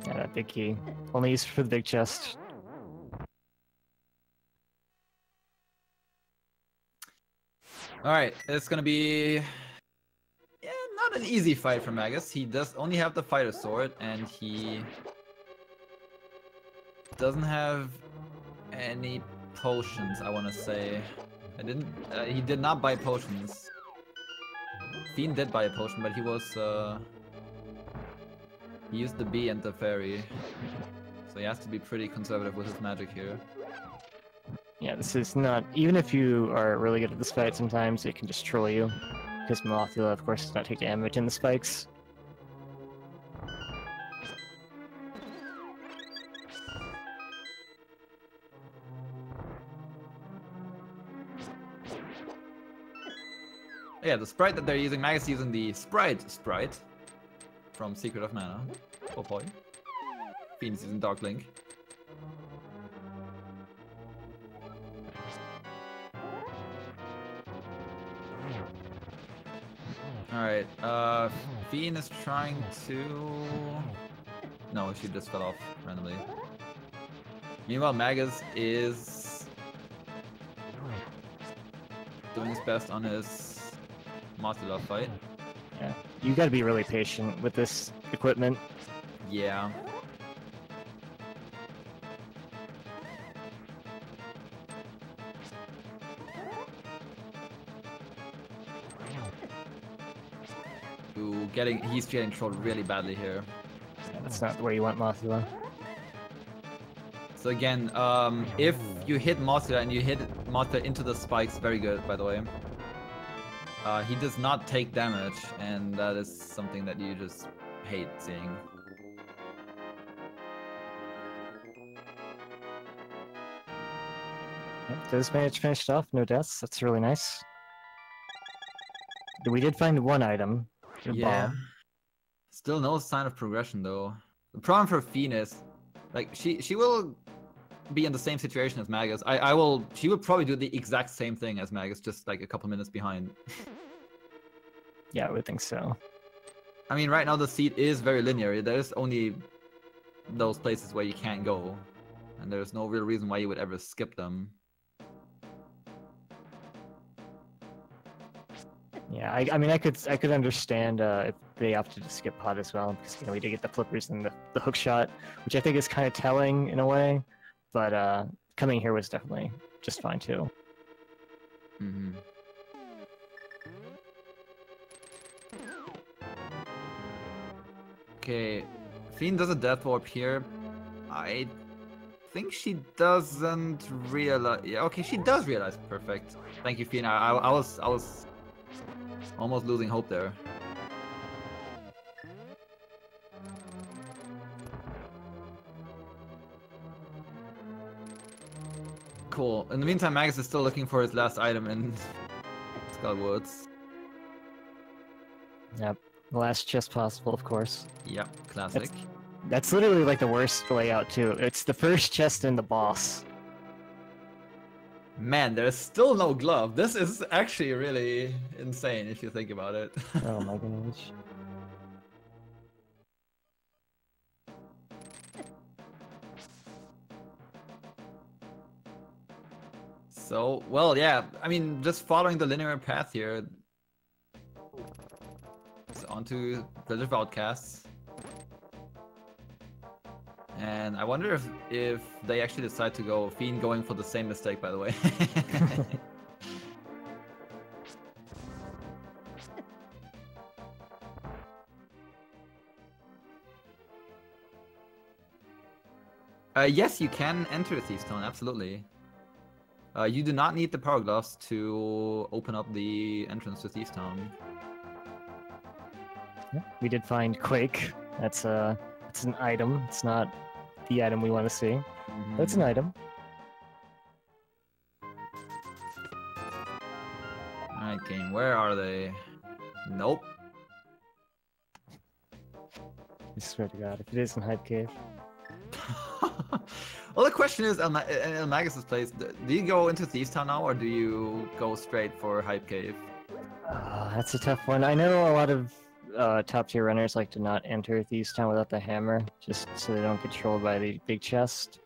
Yeah, that big key. Only used for the big chest. Alright, it's gonna be... yeah, not an easy fight for Magus. He does only have the fighter sword, and he doesn't have any potions, I want to say. He did not buy potions. Feen did buy a potion, but he used the bee and the fairy. So he has to be pretty conservative with his magic here. Yeah, this is not... Even if you are really good at this fight, sometimes it can just troll you. Because Mothula, of course, does not take damage in the spikes. Yeah, the sprite that they're using, Magus using the sprite from Secret of Mana. Oh boy. Phoenix using Dark Link. Alright, Feen is trying to... No, she just fell off randomly. Meanwhile, Magus is doing his best on his Mothula fight. Yeah, you gotta be really patient with this equipment. Yeah. Ooh, he's getting trolled really badly here. Yeah, that's not where you want Mothula. So again, if you hit Mothula and you hit Mothula into the spikes, very good, by the way. He does not take damage, and that is something that you just hate seeing. Yep, does manage finished off, no deaths. That's really nice. We did find one item. Yeah. Bomb. Still no sign of progression though. The problem for Feen is, like, she will be in the same situation as Magus. She will probably do the exact same thing as Magus, just like a couple minutes behind. Yeah, I would think so. I mean, right now the seed is very linear. There's only those places where you can't go, and there's no real reason why you would ever skip them. Yeah, I mean, I could understand if they opted to skip pot as well, because we did get the flippers and the hook shot, which I think is kind of telling in a way. But coming here was definitely just fine too. Mm-hmm. Okay, Feen does a death warp here. I think she doesn't realize. Yeah, okay, she does realize. Perfect. Thank you, Feen. I was almost losing hope there. Cool. In the meantime, Magus is still looking for his last item in Skullwoods. Yep. The last chest possible, of course. Yep, classic. That's literally like the worst layout too. It's the first chest in the boss. Man, there's still no glove. This is actually really insane if you think about it. Oh my goodness. So, well, yeah, I mean, just following the linear path here. It's onto Village of Outcasts. And I wonder if they actually decide to go Feen going for the same mistake, by the way. Yes, you can enter Thief's Town, absolutely. You do not need the Power Gloves to open up the entrance to Thief's Town. Yeah, we did find Quake. That's an item. It's not the item we want to see. Mm-hmm. But it's an item. Alright, game. Where are they? Nope. I swear to God, if it is in Hype Cave. Well, the question is, in eLmaGus' place, do you go into Thieves Town now, or do you go straight for Hype Cave? That's a tough one. I know a lot of top tier runners like to not enter Thieves Town without the hammer, just so they don't get trolled by the big chest.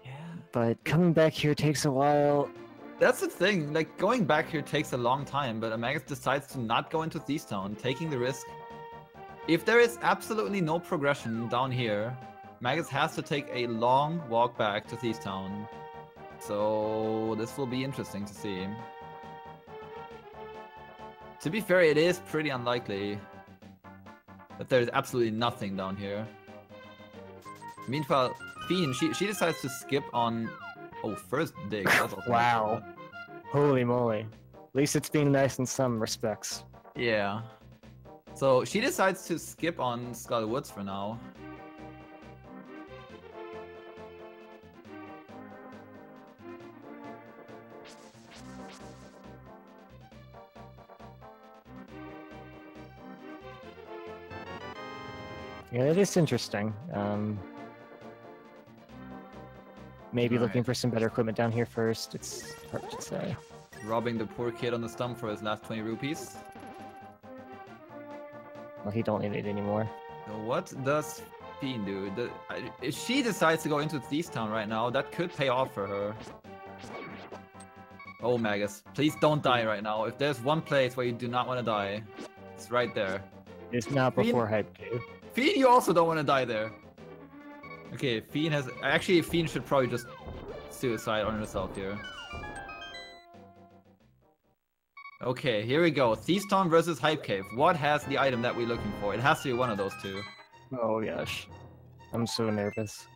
Yeah. But coming back here takes a while. That's the thing, like, going back here takes a long time, but eLmaGus decides to not go into Thieves Town, taking the risk. If there is absolutely no progression down here, Magus has to take a long walk back to Thieves Town. So this will be interesting to see. To be fair, it is pretty unlikely that there is absolutely nothing down here. Meanwhile, Feen, she decides to skip on Oh, first dig. That's also Wow. Holy moly. At least it's being nice in some respects. Yeah. So she decides to skip on Scarlet Woods for now. Yeah, it is interesting. Maybe looking Alright. for some better equipment down here first. It's hard to say. Robbing the poor kid on the stump for his last 20 rupees. Well, he don't need it anymore. So what does Feen do? If she decides to go into Thief's Town right now, that could pay off for her. Oh, Magus, please don't die right now. If there's one place where you do not want to die, it's right there. It's not before Hype Cave. Feen, you also don't want to die there. Okay, Feen has... Actually, Feen should probably just suicide on herself here. Okay, here we go. Thief's Town versus Hype Cave. What has the item that we're looking for? It has to be one of those two. Oh gosh. I'm so nervous.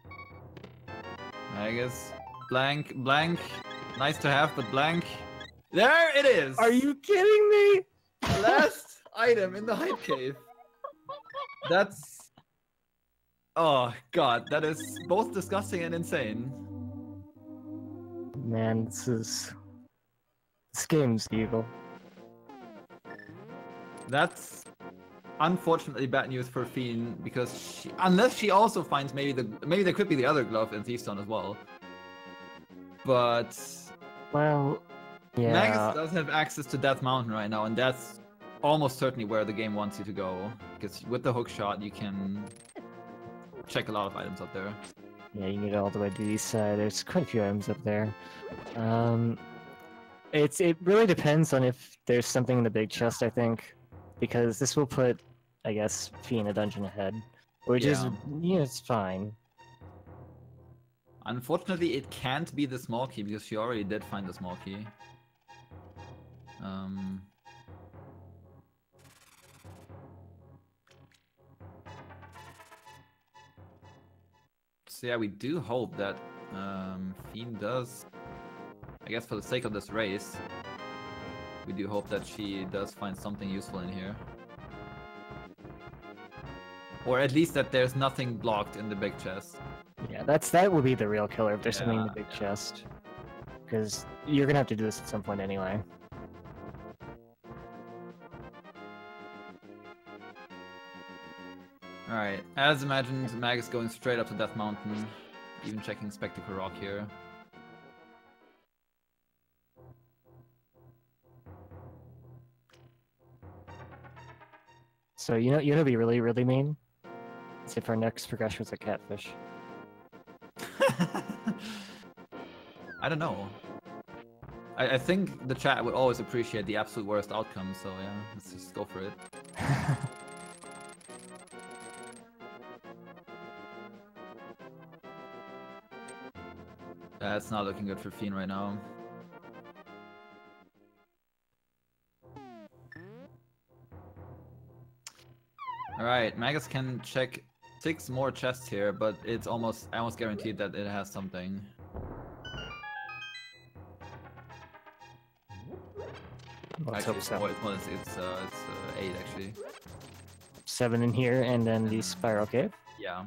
Magus. Blank, blank. Nice to have, but blank. There it is! Are you kidding me? Last item in the Hype Cave. That's... Oh god, that is both disgusting and insane. Man, this game's evil. That's unfortunately bad news for Feen because unless she also finds maybe there could be the other glove in Thief's Town as well. But Well, yeah. Magus does have access to Death Mountain right now, and that's almost certainly where the game wants you to go. Because with the hook shot, you can check a lot of items up there. Yeah, you can get all the way to the east side. There's quite a few items up there. It really depends on if there's something in the big chest, I think, because this will put, I guess, Feen a dungeon ahead, which is, yeah, it's fine. Unfortunately, it can't be the small key because she already did find the small key. So yeah, we do hope that Feen does, I guess for the sake of this race, we do hope that she does find something useful in here. Or at least that there's nothing blocked in the big chest. Yeah, that would be the real killer if there's something in the big chest. Because you're gonna have to do this at some point anyway. Alright, as imagined, Magus going straight up to Death Mountain, even checking Spectacle Rock here. So you know what'd be really, really mean? Is if our next progression was a catfish. I don't know. I think the chat would always appreciate the absolute worst outcome, so yeah, let's just go for it. That's not looking good for Feen right now. Alright, Magus can check 6 more chests here, but it's almost guaranteed that it has something. Actually, it's 8 actually. 7 in here, and then the spiral cave. Yeah.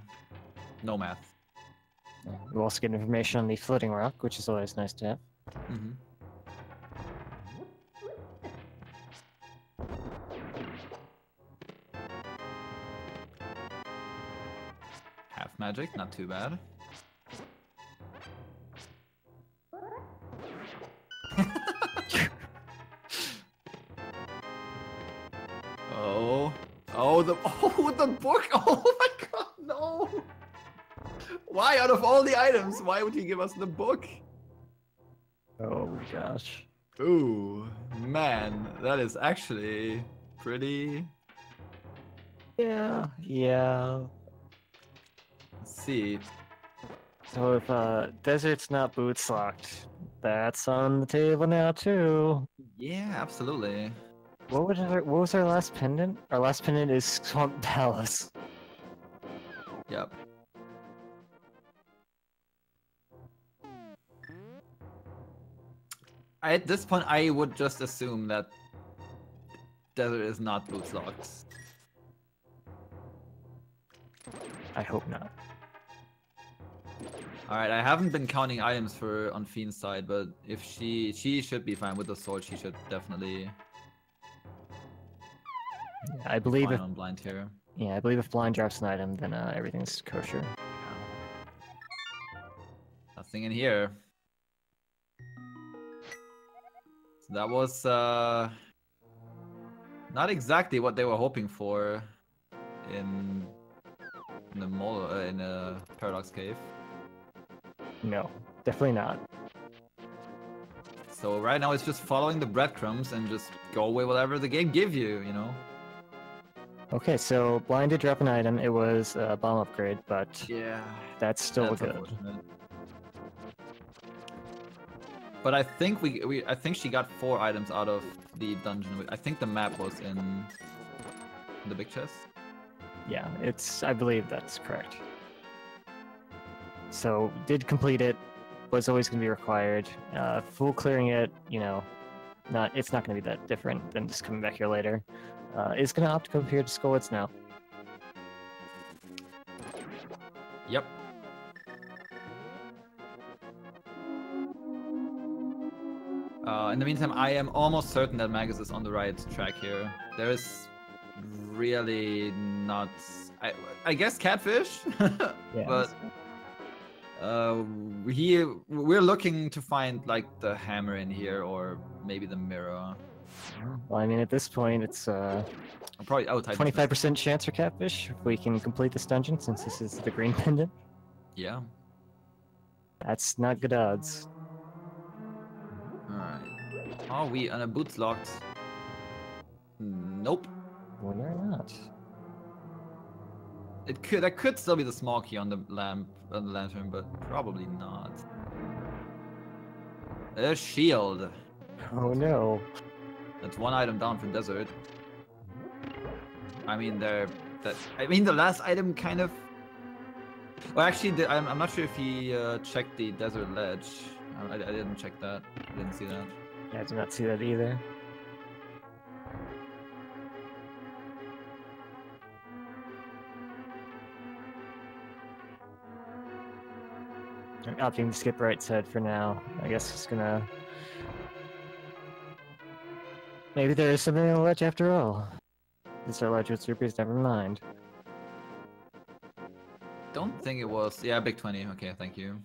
No math. We also get information on the floating rock, which is always nice to have. Mm-hmm. Half magic, not too bad. the book! Oh my god, no! Why, out of all the items, why would he give us the book? Oh gosh. Ooh, man, that is actually pretty... Yeah. Let's see. So if Desert's not boots locked, that's on the table now too. Yeah, absolutely. What was our last pendant? Our last pendant is Swamp Palace. Yep. At this point, I would just assume that desert is not boots locked. I hope not. Alright, I haven't been counting items for on Feen's side, but if she should be fine with the sword, she should definitely I believe if on blind here. yeah, I believe if blind drops an item, then everything's kosher. Nothing in here. So that was not exactly what they were hoping for in the Paradox Cave. No, definitely not. So right now it's just following the breadcrumbs and just go with whatever the game gives you, you know? Okay, so blind did drop an item. It was a bomb upgrade, but Yeah. that's still good. Unfortunate. But I think I think she got 4 items out of the dungeon. I think the map was in the big chest. Yeah, I believe that's correct. So, did complete it, was always going to be required. Full clearing it, you know, it's not going to be that different than just coming back here later. Is going to opt to come here to Skullwoods now. Yep. In the meantime, I am almost certain that Magus is on the right track here. There is really not... I guess catfish? Yes. But... we're looking to find like the hammer in here or maybe the mirror. Well, I mean, at this point, it's Probably 25% chance for catfish if we can complete this dungeon, since this is the green pendant. Yeah. That's not good odds. Alright. Are we on a boots locked? Nope. Well, you're not. That could still be the small key on the lantern, but probably not. A shield. Oh no. That's 1 item down for desert. I mean, the last item kind of. Well, actually, I'm not sure if he checked the desert ledge. I didn't check that. I didn't see that. Yeah, I did not see that either. I'm opting to skip right side for now. I guess it's gonna... Maybe there is something on the ledge after all. This our ledge with rupees, never mind. Don't think it was. Yeah, big 20. Okay, thank you.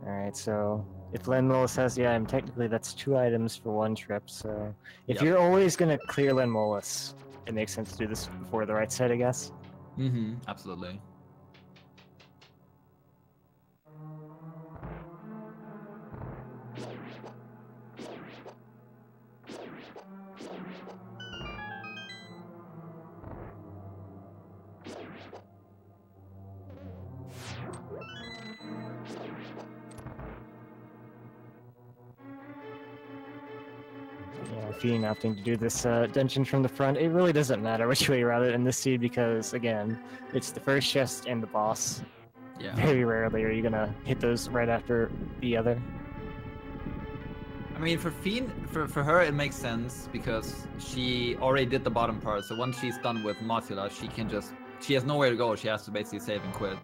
Alright, so if Lenmolus has the item, technically that's 2 items for 1 trip, so... If Yep. you're always gonna clear Lenmolus, it makes sense to do this before the right side, I guess. Mm-hmm, absolutely. Yeah, Feen opting to do this dungeon from the front. It really doesn't matter which way you route it in this seed because, again, it's the first chest and the boss. Yeah. Very rarely are you gonna hit those right after the other. I mean, for Feen, for her, it makes sense because she already did the bottom part. So once she's done with Mothula, she has nowhere to go. She has to basically save and quit.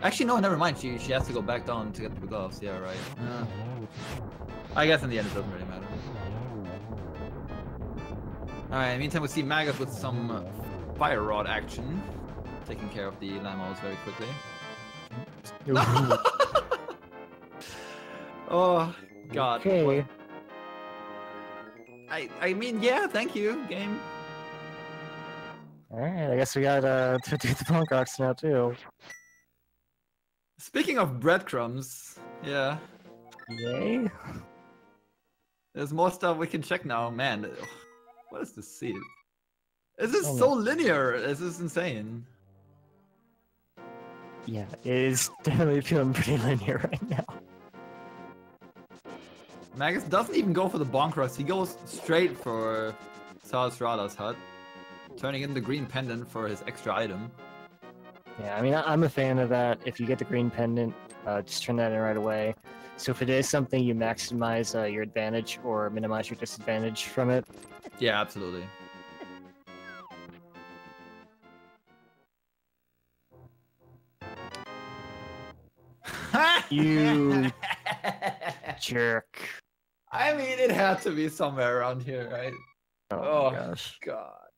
Actually, no, never mind. She has to go back down to get the gloves. Yeah, right. I guess in the end, it doesn't really matter. Alright, meantime, we see Magus with some fire rod action, taking care of the Lamos very quickly. Oh, God. Okay. I mean, yeah, thank you, game. Alright, I guess we got to do the punk rocks now, too. Speaking of breadcrumbs, yeah. Yay. There's more stuff we can check now. Man, what is this seed? This is Oh, so no. linear. This is insane. Yeah, it is definitely feeling pretty linear right now. Magus doesn't even go for the bonk rush. He goes straight for Sahasrara's hut, turning in the green pendant for his extra item. Yeah, I mean, I'm a fan of that. If you get the green pendant, just turn that in right away. So if it is something, you maximize your advantage or minimize your disadvantage from it. Yeah, absolutely. You jerk. I mean, it had to be somewhere around here, right? Oh my gosh. God.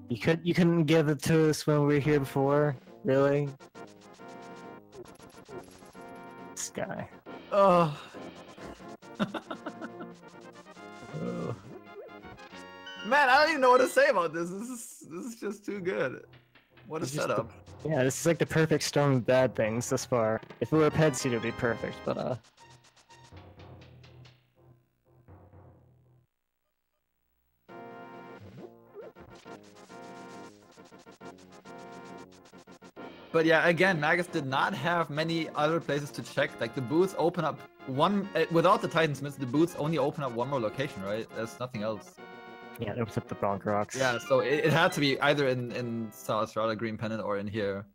You couldn't give it to us when we were here before? Really? This guy. Oh. Man, I don't even know what to say about this. This is just too good. What a setup. Yeah, this is like the perfect storm of bad things thus far. If it were a ped seat, it would be perfect, but But yeah, again, Magus did not have many other places to check. Like the booths open up one without the Titansmiths, the booths only open up one more location, right? There's nothing else. yeah, it opens up the Bronc Rocks. Yeah, so it had to be either in South Australia, Green Pennant, or in here.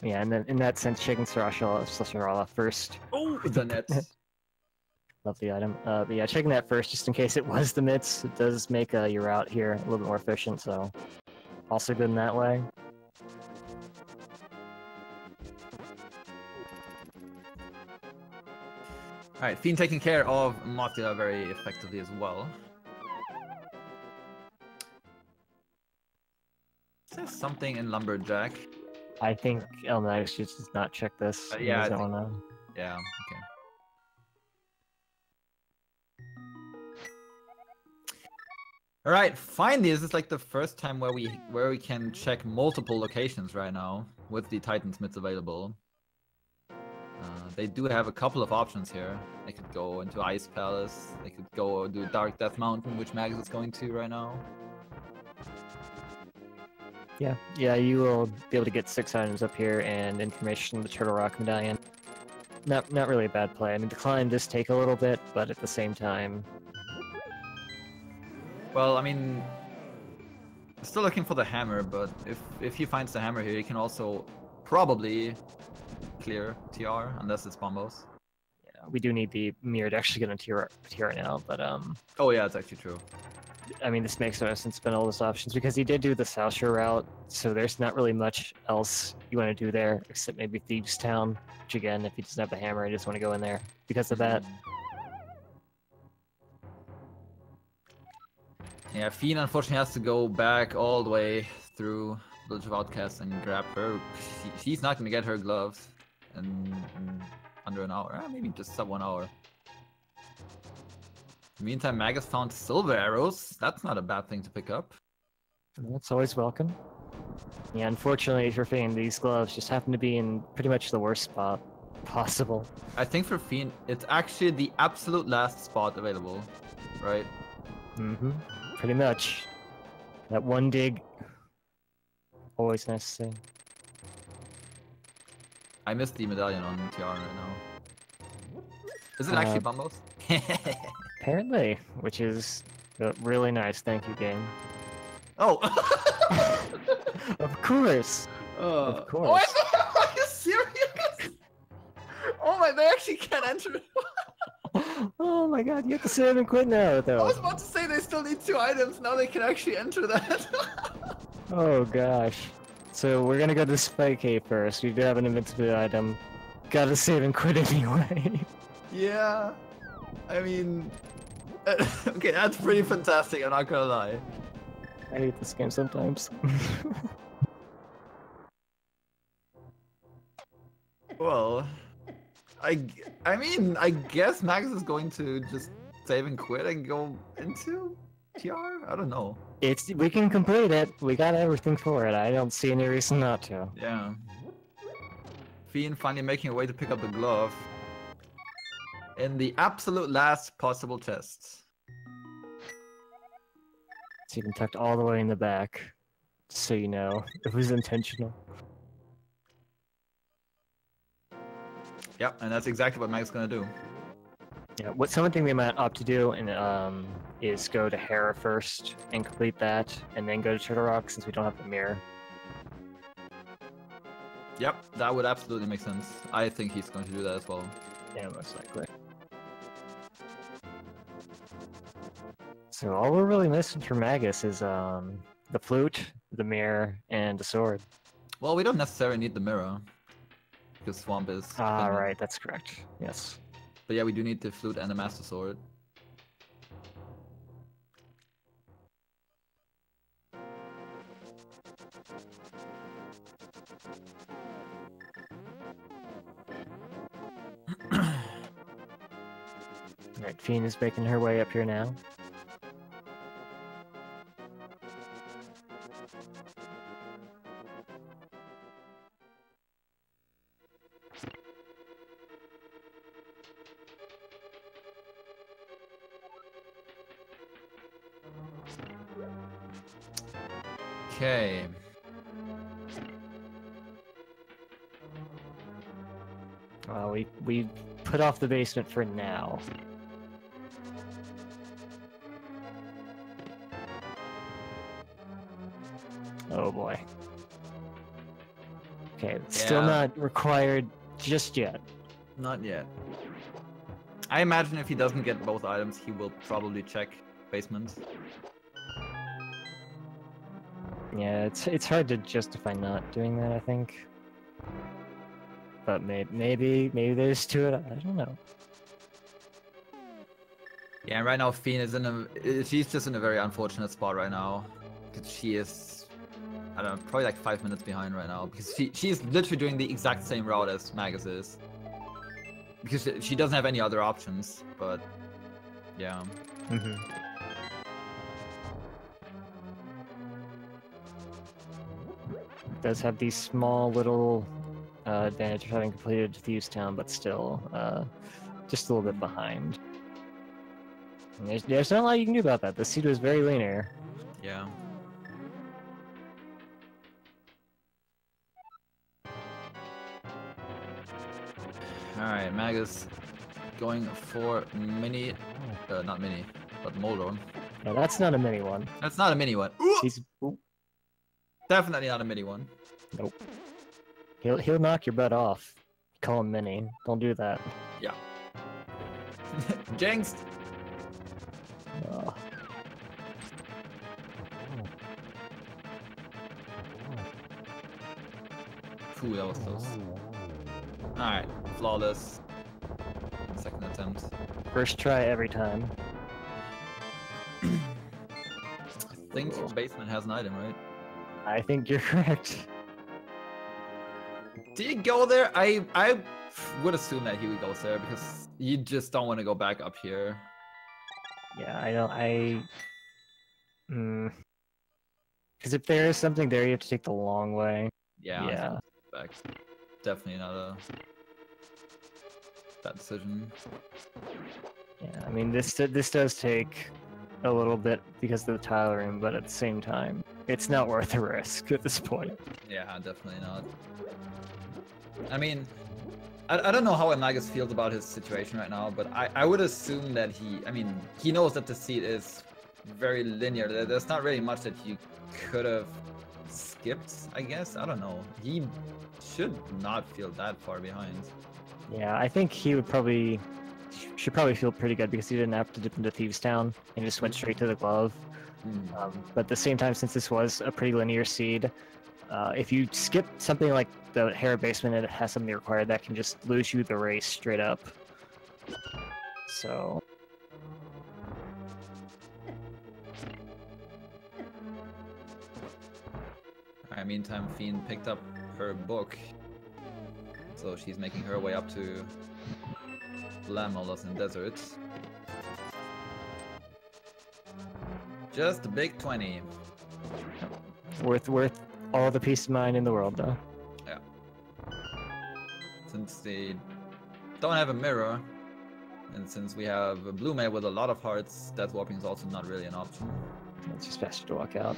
Yeah, and then in that sense, checking Sarashala first. Oh, the nets. Lovely item. But yeah, checking that first, just in case it was the mitts. It does make your route here a little bit more efficient, so also good in that way. Alright, Feen taking care of Mothula very effectively as well. Is there something in Lumberjack? I think eLmaGus just does not check this. Yeah, I don't know. Yeah, okay. Alright, finally, this is like the first time where we can check multiple locations right now with the Titansmiths available. They do have a couple of options here. They could go into Ice Palace, they could go do Dark Death Mountain, which Magus is going to right now. Yeah, you will be able to get 6 items up here and information in the Turtle Rock Medallion. Not really a bad play. I mean, the climb does take a little bit, but at the same time... Well, I mean... Still looking for the hammer, but if he finds the hammer here, he can also probably clear TR, unless it's Bombos. Yeah, we do need the mirror to actually get into TR now, but Oh yeah, it's actually true. I mean, this makes no sense to spend all those options, because he did do the South Shore route, so there's not really much else you want to do there, except maybe Thieves Town, which again, if he doesn't have the hammer, I just want to go in there because of that. Yeah, Feen unfortunately has to go back all the way through Village of Outcasts and grab her. She's not going to get her gloves in under an hour. Maybe just sub 1 hour. In the meantime, Magus found silver arrows. That's not a bad thing to pick up. That's always welcome. Yeah, unfortunately for Feen, these gloves just happen to be in pretty much the worst spot possible. I think for Feen, it's actually the absolute last spot available, right? Mm-hmm. Pretty much. That one dig. Always nice to see. I missed the medallion on TR right now. Is it actually Bombos? Apparently, which is really nice. Thank you, game. Oh! Of course! Of course. Oh, are you serious? Oh my, they actually can't enter. Oh my god, you have to save and quit now, though. I was about to say they still need 2 items, now they can actually enter that. Oh gosh. So we're gonna go to Spike Cave first. We do have an invincible item. Gotta save and quit anyway. Yeah. I mean... okay, that's pretty fantastic, I'm not gonna lie. I hate this game sometimes. Well... I mean, I guess Magus is going to just save and quit and go into TR? I don't know. We can complete it. We got everything for it. I don't see any reason not to. Yeah. Feen finally making a way to pick up the glove. In the absolute last possible test. It's even tucked all the way in the back. So you know, it was intentional. Yep, and that's exactly what Mike's gonna do. Yeah, one thing we might opt to do is go to Hera first and complete that, and then go to Turtle Rock since we don't have the mirror. Yep, that would absolutely make sense. I think he's going to do that as well. Yeah, most likely. So all we're really missing for Magus is the flute, the mirror, and the sword. Well, we don't necessarily need the mirror. Because Swamp is... Ah, dependent. right, that's correct. Yes. But yeah, we do need the flute and the Master Sword. Alright, Feen is making her way up here now. Okay. We put off the basement for now. Oh boy. Okay, it's still Yeah. not required just yet. Not yet. I imagine if he doesn't get both items, he will probably check basement. Yeah, it's hard to justify not doing that, I think. But maybe there's to it. I don't know. Yeah, and right now Feen is she's just in a very unfortunate spot right now. Because she is, I don't know, probably like 5 minutes behind right now. Because she's literally doing the exact same route as Magus is. Because she doesn't have any other options, but yeah. Does have these small little advantage of having completed Thieves Town, but still just a little bit behind. And there's not a lot you can do about that. The seed was very linear. Yeah. Alright, Magus going for mini, not mini, but Moldor. Yeah, that's not a mini one. That's not a mini one. Ooh! He's Definitely not a mini one. nope. He'll knock your butt off. Call him mini. Don't do that. Yeah. Jinxed! Oh. Ooh, that was close. Alright, flawless. Second attempt. First try every time. I think basement has an item, right? I think you're correct. Did he go there? I would assume that he would go there because you just don't want to go back up here. Yeah, I know. Because if there is something there, you have to take the long way. Yeah. Yeah. Back. Definitely not a bad decision. Yeah, I mean, this does take a little bit because of the tile room, but at the same time, it's not worth the risk at this point. Yeah, definitely not. I mean, I don't know how eLmaGus feels about his situation right now, but I would assume that he knows that the seed is very linear. There's not really much that you could have skipped, I guess. I don't know. He should not feel that far behind. Yeah, I think he should probably feel pretty good because he didn't have to dip into Thieves Town and just went straight to the glove. But at the same time, since this was a pretty linear seed, if you skip something like the Hera basement and it has something required, that can just lose you the race straight up. So... Alright, meantime, Feen picked up her book. So she's making her way up to Landmolders in Desert. Just a big 20. Worth all the peace of mind in the world, though. Yeah. Since they don't have a mirror, and since we have a blue mage with a lot of hearts, death warping is also not really an option. It's just faster to walk out.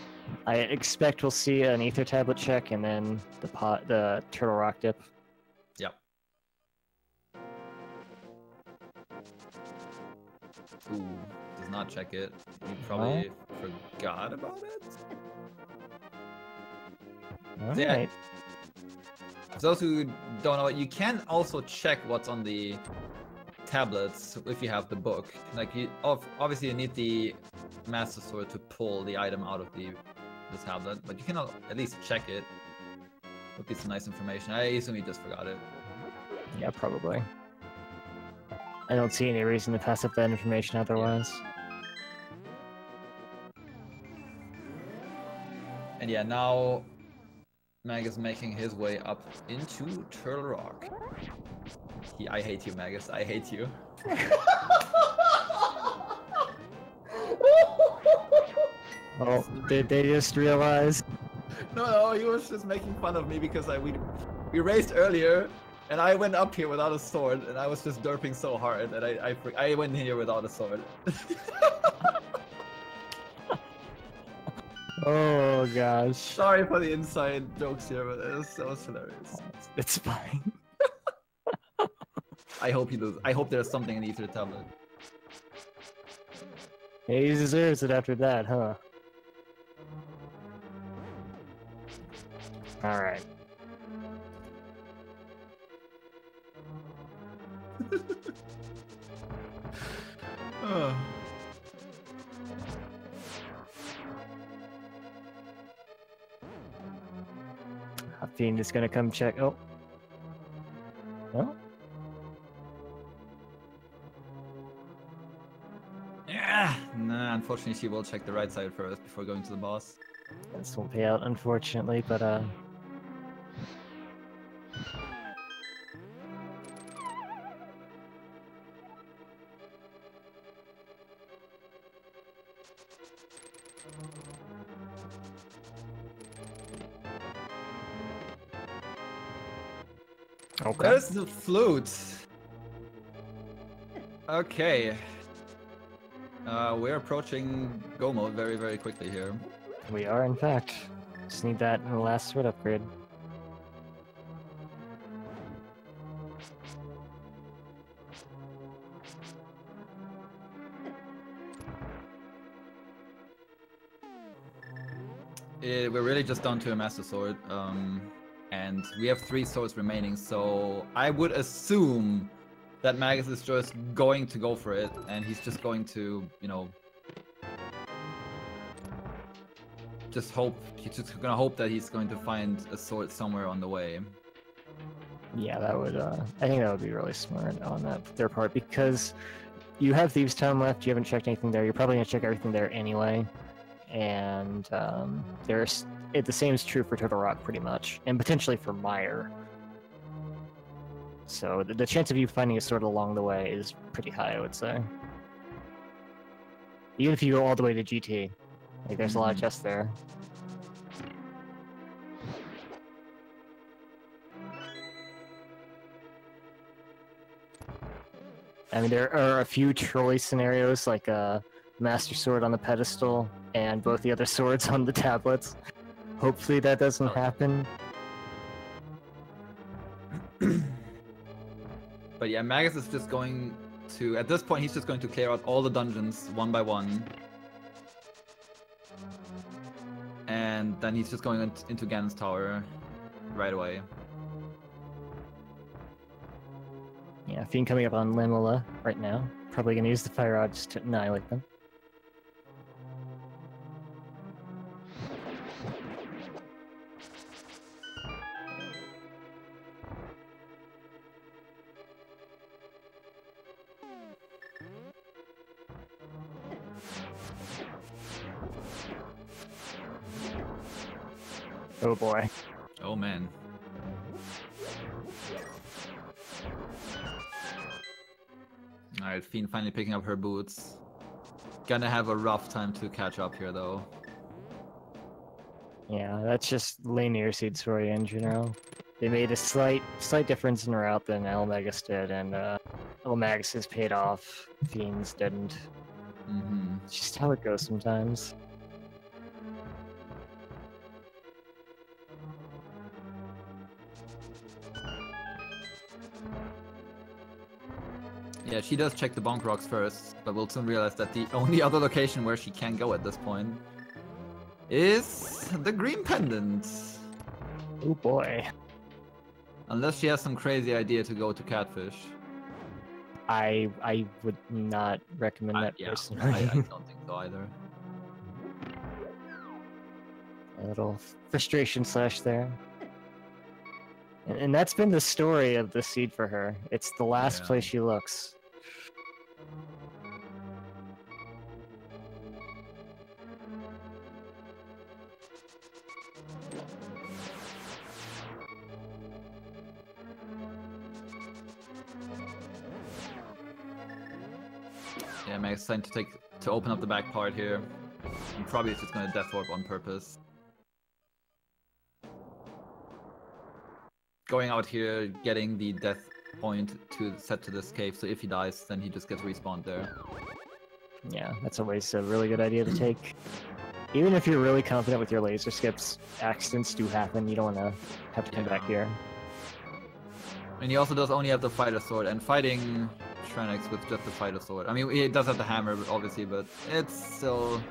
I expect we'll see an ether tablet check and then the turtle rock dip. Yep. Ooh, does not check it. He probably forgot about it. All Yeah. right. For those who don't know, you can also check what's on the tablets if you have the book. Like, you obviously you need the Master Sword to pull the item out of the tablet, but you can at least check it. Would be some nice information. I assume you just forgot it. Yeah, probably. I don't see any reason to pass up that information otherwise. And yeah, now Mag is making his way up into Turtle Rock. I hate you, Magus. I hate you. Oh, did they just realize? No, he was just making fun of me because we raced earlier, and I went up here without a sword, and I was just derping so hard that I went here without a sword. Oh gosh. Sorry for the inside jokes here, but that was hilarious. It's fine. I hope he loses. I hope there's something in the Ether tablet. He deserves it after that, huh? Alright. Fiend is gonna come check. Oh. No? Yeah. Nah, unfortunately she will check the right side first before going to the boss. This won't pay out, unfortunately, but okay. There's the flute. Okay. We're approaching go mode very, very quickly here. We are, in fact. Just need that in the last sword upgrade. We're really just down to a Master Sword, and we have 3 swords remaining, so I would assume that Magus is just going to go for it, and he's just going to, you know, he's just gonna hope that he's going to find a sword somewhere on the way. Yeah, that would, I think that would be really smart on their part, because you have Thieves' Town left, you haven't checked anything there, you're probably gonna check everything there anyway, and, the same is true for Turtle Rock, pretty much, and potentially for Meyer. So, the chance of you finding a sword along the way is pretty high, I would say. Even if you go all the way to GT. Like, there's a lot of chests there. I mean, there are a few trolley scenarios, like a Master Sword on the pedestal, and both the other swords on the tablets. Hopefully that doesn't happen. But yeah, Magus is just going to, at this point, he's just going to clear out all the dungeons one by one. And then he's just going into Ganon's tower right away. Yeah, Fiend coming up on Limula right now. Probably gonna use the Fire Rod just to annihilate them. Oh boy. Oh man. Alright, Fiend finally picking up her boots. Gonna have a rough time to catch up here though. Yeah, that's just linear seeds for you in general. They made a slight difference in route than eLmaGus did, and eLmaGus has paid off. Fiends didn't. It's just how it goes sometimes. Yeah, she does check the bonk rocks first, but we'll soon realize that the only other location where she can go at this point is the green pendant. Oh boy. Unless she has some crazy idea to go to catfish. I would not recommend that personally. I don't think so either. A little frustration slash there. And that's been the story of the seed for her. It's the last place she looks. Yeah, Meg's trying to open up the back part here. And probably it's just gonna death warp on purpose. Going out here, getting the death point to set to this cave, so if he dies, then he just gets respawned there. Yeah, that's always a really good idea to take. Even if you're really confident with your laser skips, accidents do happen. You don't want to have to come back here. And he also does only have the fighter sword, and fighting Tranix with just the fighter sword. I mean, he does have the hammer, obviously, but it's still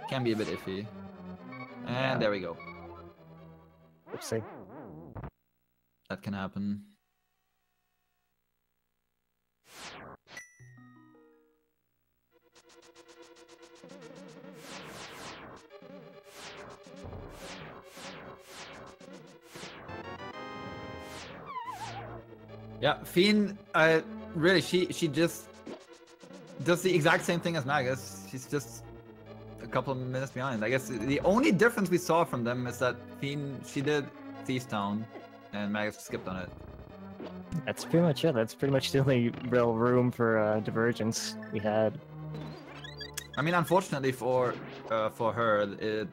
can be a bit iffy. And there we go. Oopsie. That can happen. Yeah, Feen, really, she just does the exact same thing as Magus. She's just a couple of minutes behind. I guess the only difference we saw from them is that Feen, she did Thieves Town, and Magus skipped on it. That's pretty much it. That's pretty much the only real room for divergence we had. I mean, unfortunately for her,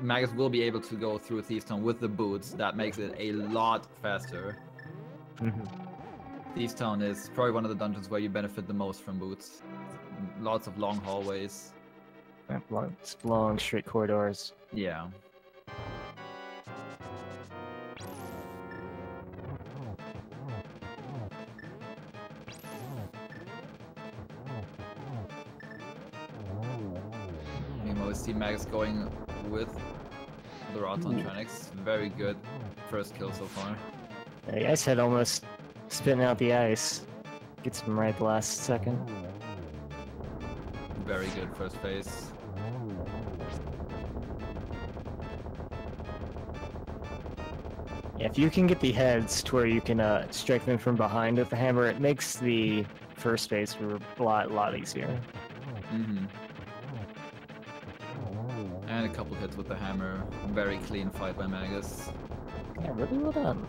Magus will be able to go through Thieves Town with the boots. That makes it a lot faster. Thieves Town is probably one of the dungeons where you benefit the most from boots. Lots of long hallways. Long, straight corridors. Yeah. You always see Magus going with the rods on Tranix. Very good first kill so far. The ice head almost spitting out the ice. Gets him right the last second. Very good first phase. Yeah, if you can get the heads to where you can strike them from behind with the hammer, it makes the first phase a lot easier. And a couple hits with the hammer. Very clean fight by Magus. Yeah, really well done.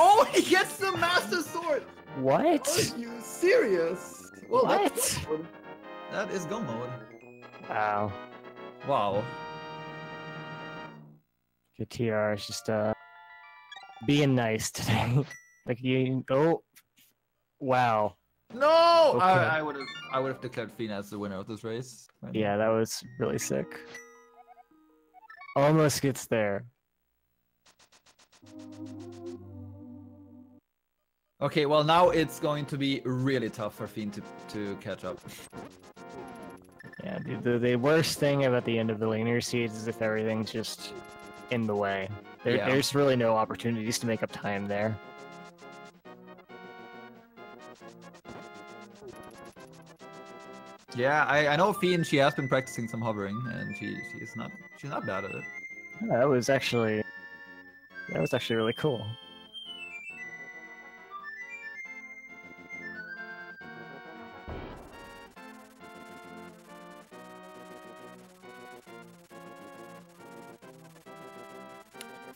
Oh, he gets the Master Sword! What? Are you serious? Well, what? That is go mode. Wow. Wow. Good TR is just being nice today. Like you. Oh. Wow. No! Okay. I would have declared Feen as the winner of this race. Yeah, that was really sick. Almost gets there. Okay, well now it's going to be really tough for Feen to catch up. Yeah, the worst thing about the end of the linear seeds is if everything's just in the way. There's really no opportunities to make up time there. Yeah, I know Feen, she has been practicing some hovering, and she's not bad at it. Yeah, that was actually really cool.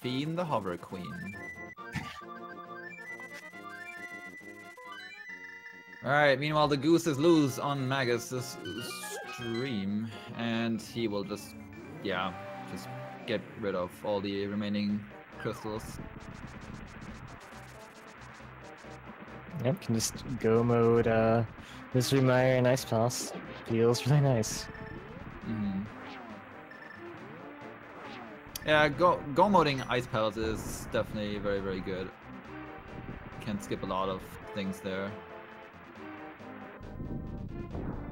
Feen the Hover Queen. Alright, meanwhile the goose is loose on Magus' stream, and he will just get rid of all the remaining crystals. Yep, can just go mode Mystery Mire and Ice Palace. Feels really nice. Yeah, go moding Ice Palace is definitely very, very good. Can skip a lot of things there.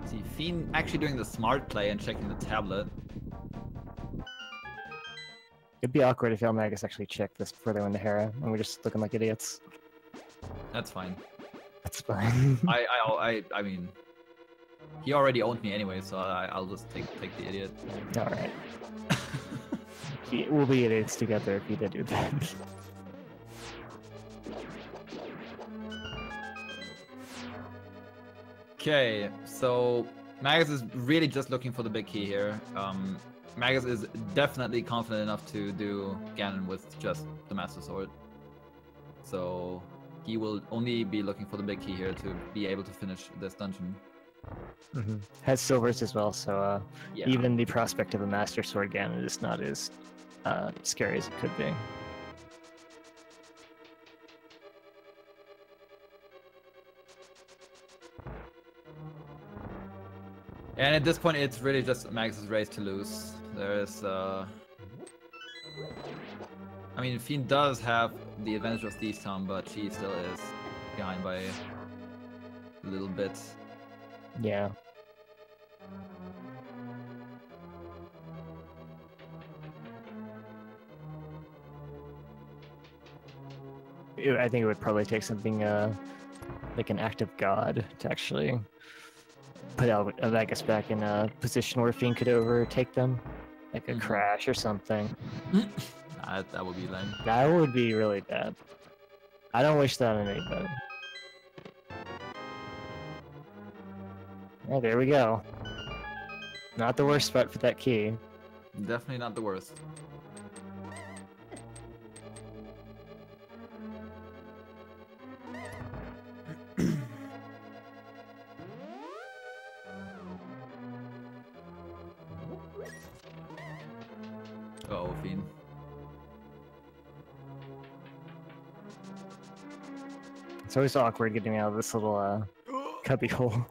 See, Feen actually doing the smart play and checking the tablet. It'd be awkward if eLmaGus actually checked this before they went to Hera, and we're just looking like idiots. That's fine. That's fine. I mean, he already owned me anyway, so I'll just take the idiot. All right. We'll be idiots together if you did do that. Okay, so Magus is really just looking for the big key here. Magus is definitely confident enough to do Ganon with just the Master Sword. So he will only be looking for the big key here to be able to finish this dungeon. Mm-hmm. Has silvers as well, so Yeah. even the prospect of a Master Sword Ganon is not as scary as it could be. And at this point, it's really just Magus's race to lose. There's, I mean, Feen does have the advantage of Thief's Tongue, but she still is behind by a little bit. Yeah. I think it would probably take something like an act of God to actually put eLmaGus back in a position where Feen could overtake them, like a crash or something. That would be lame. That would be really bad. I don't wish that on anybody. Oh, there we go. Not the worst spot for that key. Definitely not the worst. Uh-oh, Feen. It's always awkward getting out of this little cubby hole.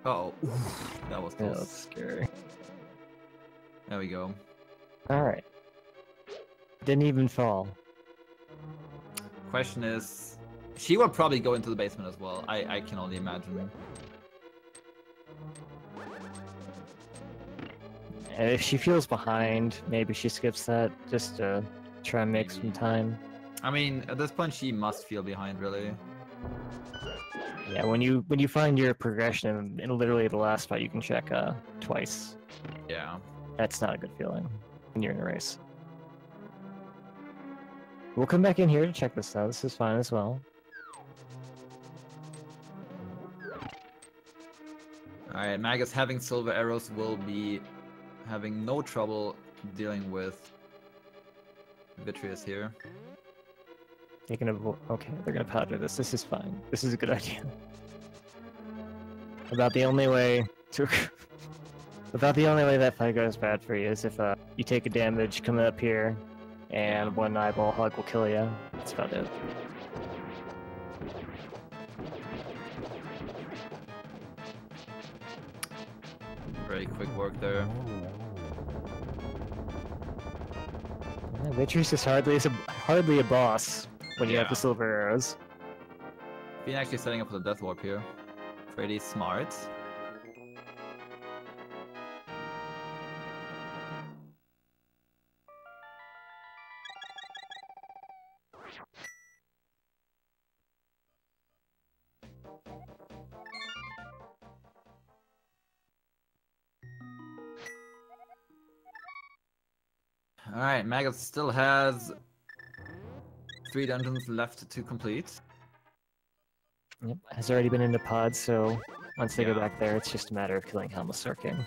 Uh-oh. That was Yeah, close. that's scary. There we go. Alright. Didn't even fall. Question is, she will probably go into the basement as well. I can only imagine. And if she feels behind, maybe she skips that just to try and make some time. I mean, at this point, she must feel behind, really. Yeah, when you find your progression in literally the last spot, you can check twice. Yeah. That's not a good feeling when you're in a race. We'll come back in here to check this out. This is fine as well. Alright, Magus having silver arrows will be having no trouble dealing with Vitreous here. They can okay, they're gonna powder this. This is fine. This is a good idea. About the only way that fight goes bad for you is if you take a damage coming up here, and one eyeball hug will kill you. That's about it. Very quick work there. Yeah, Vitreous is hardly a boss when you have the silver arrows. Being actually setting up for the death warp here. Pretty smart. Alright, Magus still has 3 dungeons left to complete. Yep, has already been in the pod, so once they go Yeah. back there, it's just a matter of killing Helmasaur King.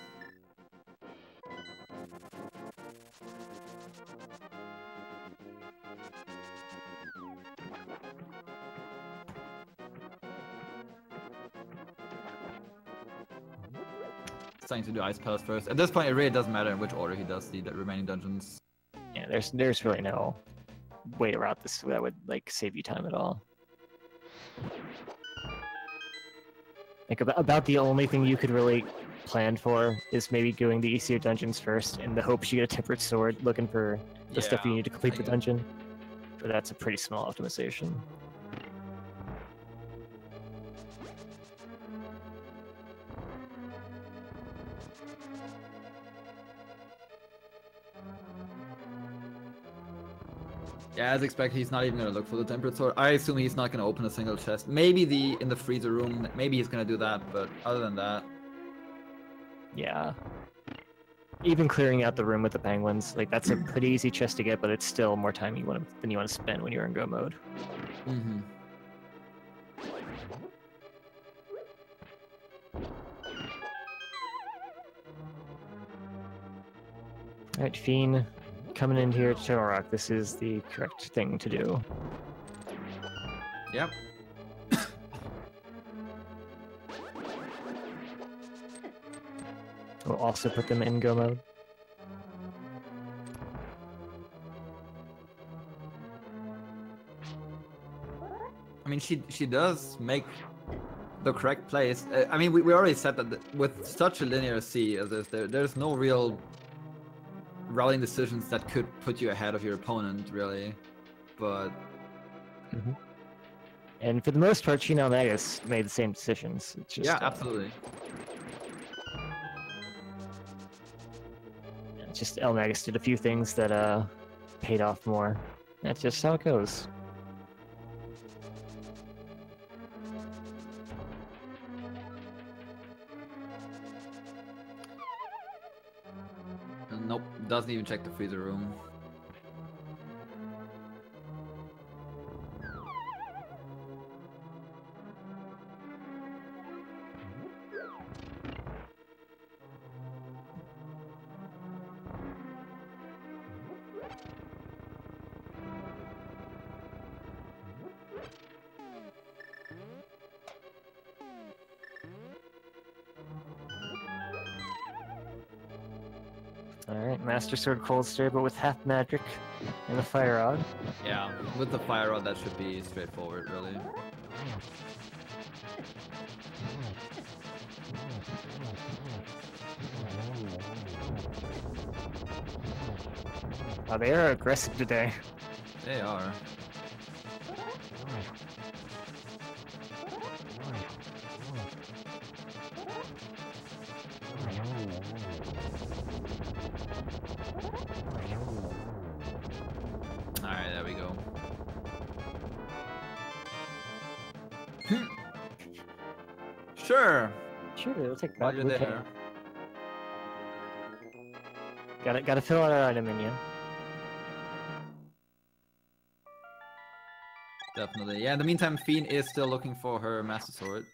Starting to do Ice Palace first. At this point, it really doesn't matter in which order he does the remaining dungeons. Yeah, there's really no way around this that would like save you time at all. Like about the only thing you could really plan for is maybe doing the easier dungeons first in the hopes you get a tempered sword, looking for the stuff you need to complete the dungeon. But that's a pretty small optimization. Yeah, as expected, he's not even gonna look for the temperate sword. I assume he's not gonna open a single chest. Maybe in the freezer room, maybe he's gonna do that, but other than that... Yeah. Even clearing out the room with the penguins, like that's a pretty easy chest to get, but it's still more time than you want to spend when you're in go mode. Mm-hmm. Alright, Feen, coming in here to Torok. This is the correct thing to do. Yep. We'll also put them in go mode. I mean, she does make the correct plays. I mean, we already said that with such a linear sea as this, there's no real routing decisions that could put you ahead of your opponent, really. But... Mm-hmm. And for the most part, eLmaGus made the same decisions. It's just, yeah, absolutely. Just eLmaGus did a few things that paid off more. That's just how it goes. Nope, doesn't even check the freezer room. Alright, Master Sword Cold Stare, but with half magic and a Fire Rod. Yeah, with the Fire Rod, that should be straightforward, really. Oh, they are aggressive today. They are. Alright, there we go. Sure. Sure, we'll take that. While you're there. Gotta fill out our item menu. Definitely. Yeah, in the meantime, Feen is still looking for her Master Sword.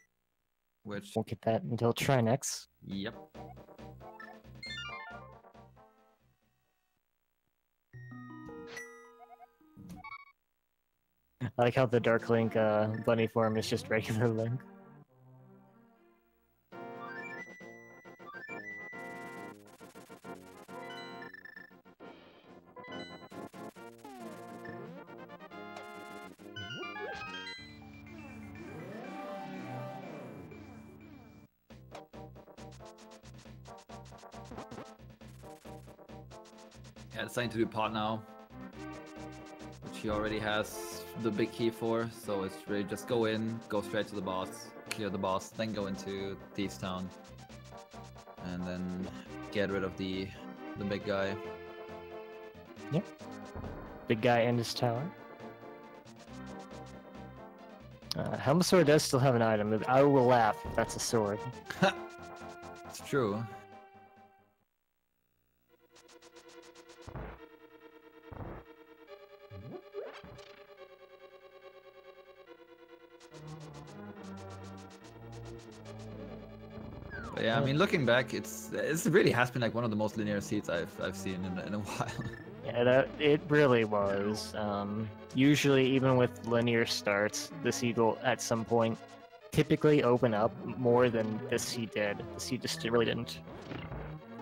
Which... Won't get that until Trinex. Yep. I like how the Dark Link bunny form is just regular Link. Yeah, it's starting to do pot now. Which he already has the big key for, so it's really just go in, go straight to the boss, clear the boss, then go into Thieves Town. And then get rid of the big guy. Yep. Big guy and his tower. Helm Sword does still have an item. I will laugh if that's a sword. It's true. But yeah, I mean, looking back, it really has been like one of the most linear seats I've seen in a while. Yeah, it really was. Usually, even with linear starts, the seed will at some point typically open up more than this seed did. The seed just really didn't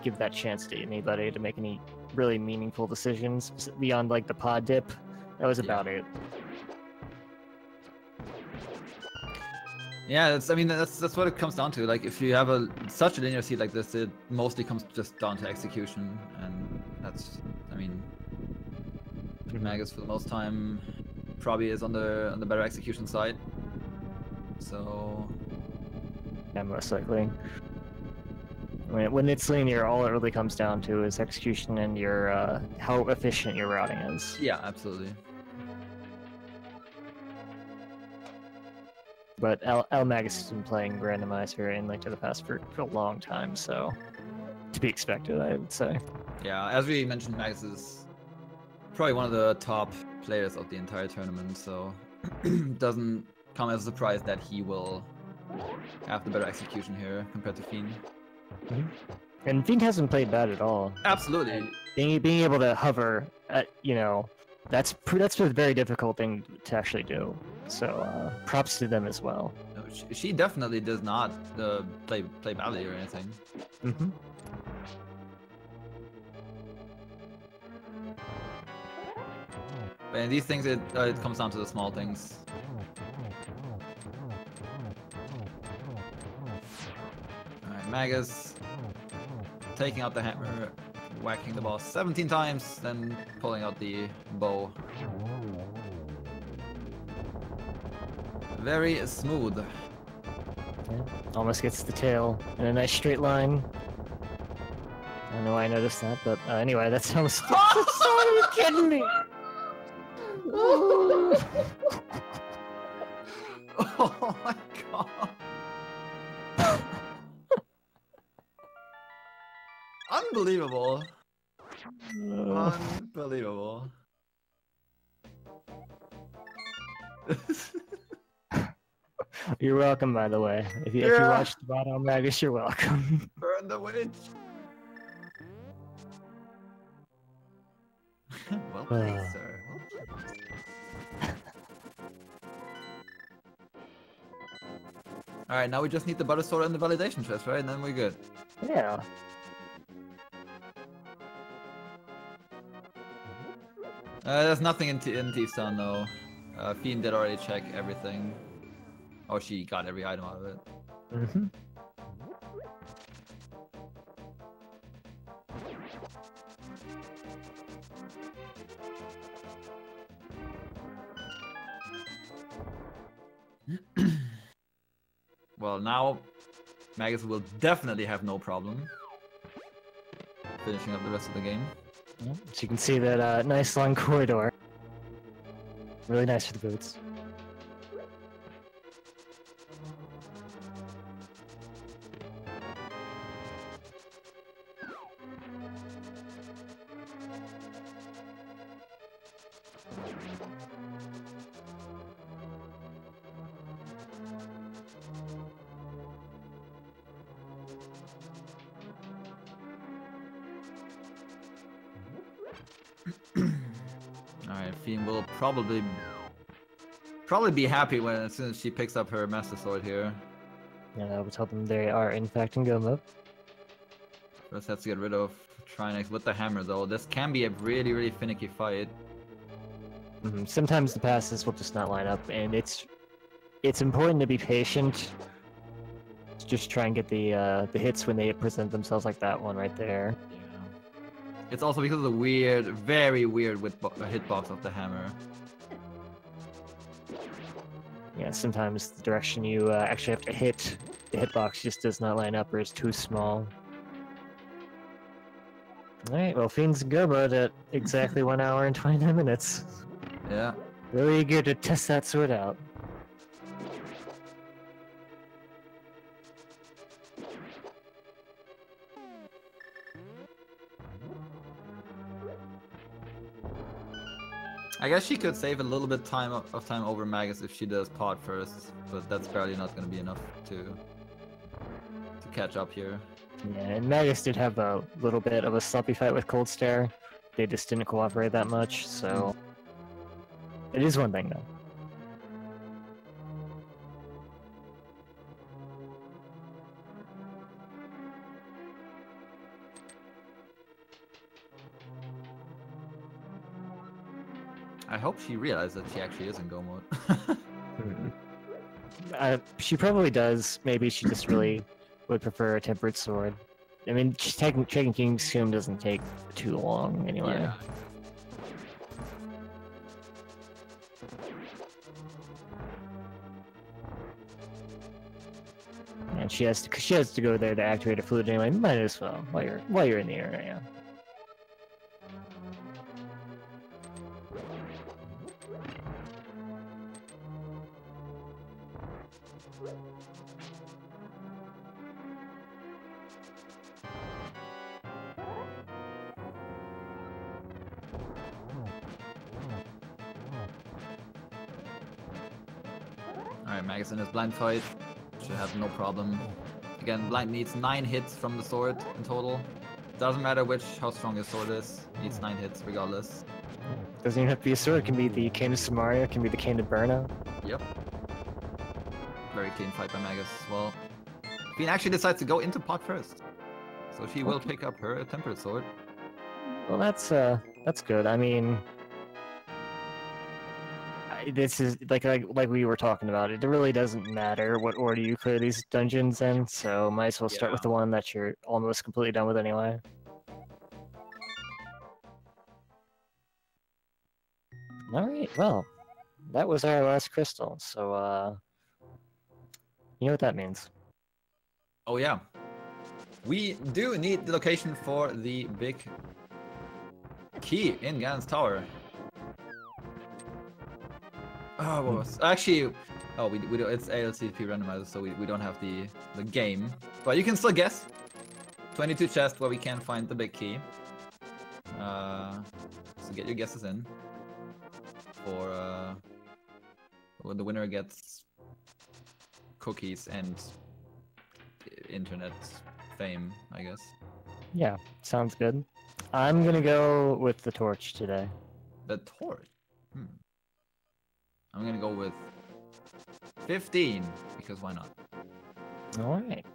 give that chance to anybody to make any really meaningful decisions beyond like the pod dip. That was about it. Yeah, that's what it comes down to. Like, if you have such a linear seed like this, it mostly comes just down to execution, and that's, I mean, eLmaGus for the most time probably is on the better execution side. So yeah, most likely. When it's linear, all it really comes down to is execution and your how efficient your routing is. yeah, absolutely. But eLmaGus has been playing Randomizer in Link to the Past for a long time, so to be expected, I would say. Yeah, as we mentioned, Magus is probably one of the top players of the entire tournament, so doesn't come as a surprise that he will have the better execution here compared to feen. And feen hasn't played bad at all. Absolutely. Being able to hover, that's a very difficult thing to actually do. So props to them as well. No, she definitely does not play badly or anything. But in these things, it comes down to the small things. Alright, Magus taking out the hammer, whacking the boss 17 times, then pulling out the bow. Very smooth. Yeah, almost gets the tail in a nice straight line. I don't know why I noticed that, but anyway, that's almost. Are you kidding me? Oh my god. Unbelievable. Unbelievable. You're welcome, by the way. If you watched the bottom eLmaGus, you're welcome. Burn the witch. Well played, sir. Well played. Alright, now we just need the butter sword and the validation chest, right? And then we're good. Yeah. There's nothing in T-Stone though. Feen did already check everything. Oh, she got every item out of it. Well, now Magus will definitely have no problem finishing up the rest of the game. So you can see that nice long corridor. Really nice for the boots. Alright, Feen will probably be happy as soon as she picks up her Master Sword here. Yeah, I would tell them they are in fact in go mode. First has to get rid of Trinex with the hammer though. This can be a really finicky fight. Sometimes the passes will just not line up, and it's important to be patient. Just try and get the hits when they present themselves like that one right there. Yeah. It's also because of the weird, very weird hitbox of the hammer. Yeah, sometimes the direction you actually have to hit, the hitbox just does not line up or is too small. Alright, well, Feen's in go mode at exactly 1 hour and 29 minutes. Yeah. Really eager to test that sword out. I guess she could save a little bit of time over Magus if she does pod first, but that's barely not going to be enough to catch up here. Yeah, and eLmaGus did have a little bit of a sloppy fight with Cold Stare. They just didn't cooperate that much, so it is one thing though. I hope she realized that she actually is in go mode. She probably does. Maybe she just really would prefer a tempered sword. I mean, taking King's Tomb doesn't take too long anyway. Yeah. And she has to go there to activate a fluid anyway. Might as well while you're in the area. Alright, Magus in his blind fight. Should have no problem. Again, blind needs 9 hits from the sword in total. Doesn't matter how strong his sword is. Needs 9 hits regardless. Doesn't even have to be a sword. It can be the cane of Samaria. It can be the cane of Burnout. Yep. Very clean fight by Magus as well. Feen actually decides to go into pot first. So she will pick up her tempered sword. Well, that's good. I mean, this is like we were talking about. It really doesn't matter what order you clear these dungeons in, so might as well start with the one that you're almost completely done with anyway. All right. Well, that was our last crystal. So, you know what that means. Oh yeah. We do need the location for the big key in Ganon's tower. Oh, what was actually? Oh, we do. It's ALTTP Randomizer, so we don't have the game, but you can still guess. 22 chests where we can find the big key. So get your guesses in. For well, the winner gets cookies and internet fame, I guess. Yeah, sounds good. I'm gonna go with the torch today. The torch? I'm gonna go with 15, because why not? Alright.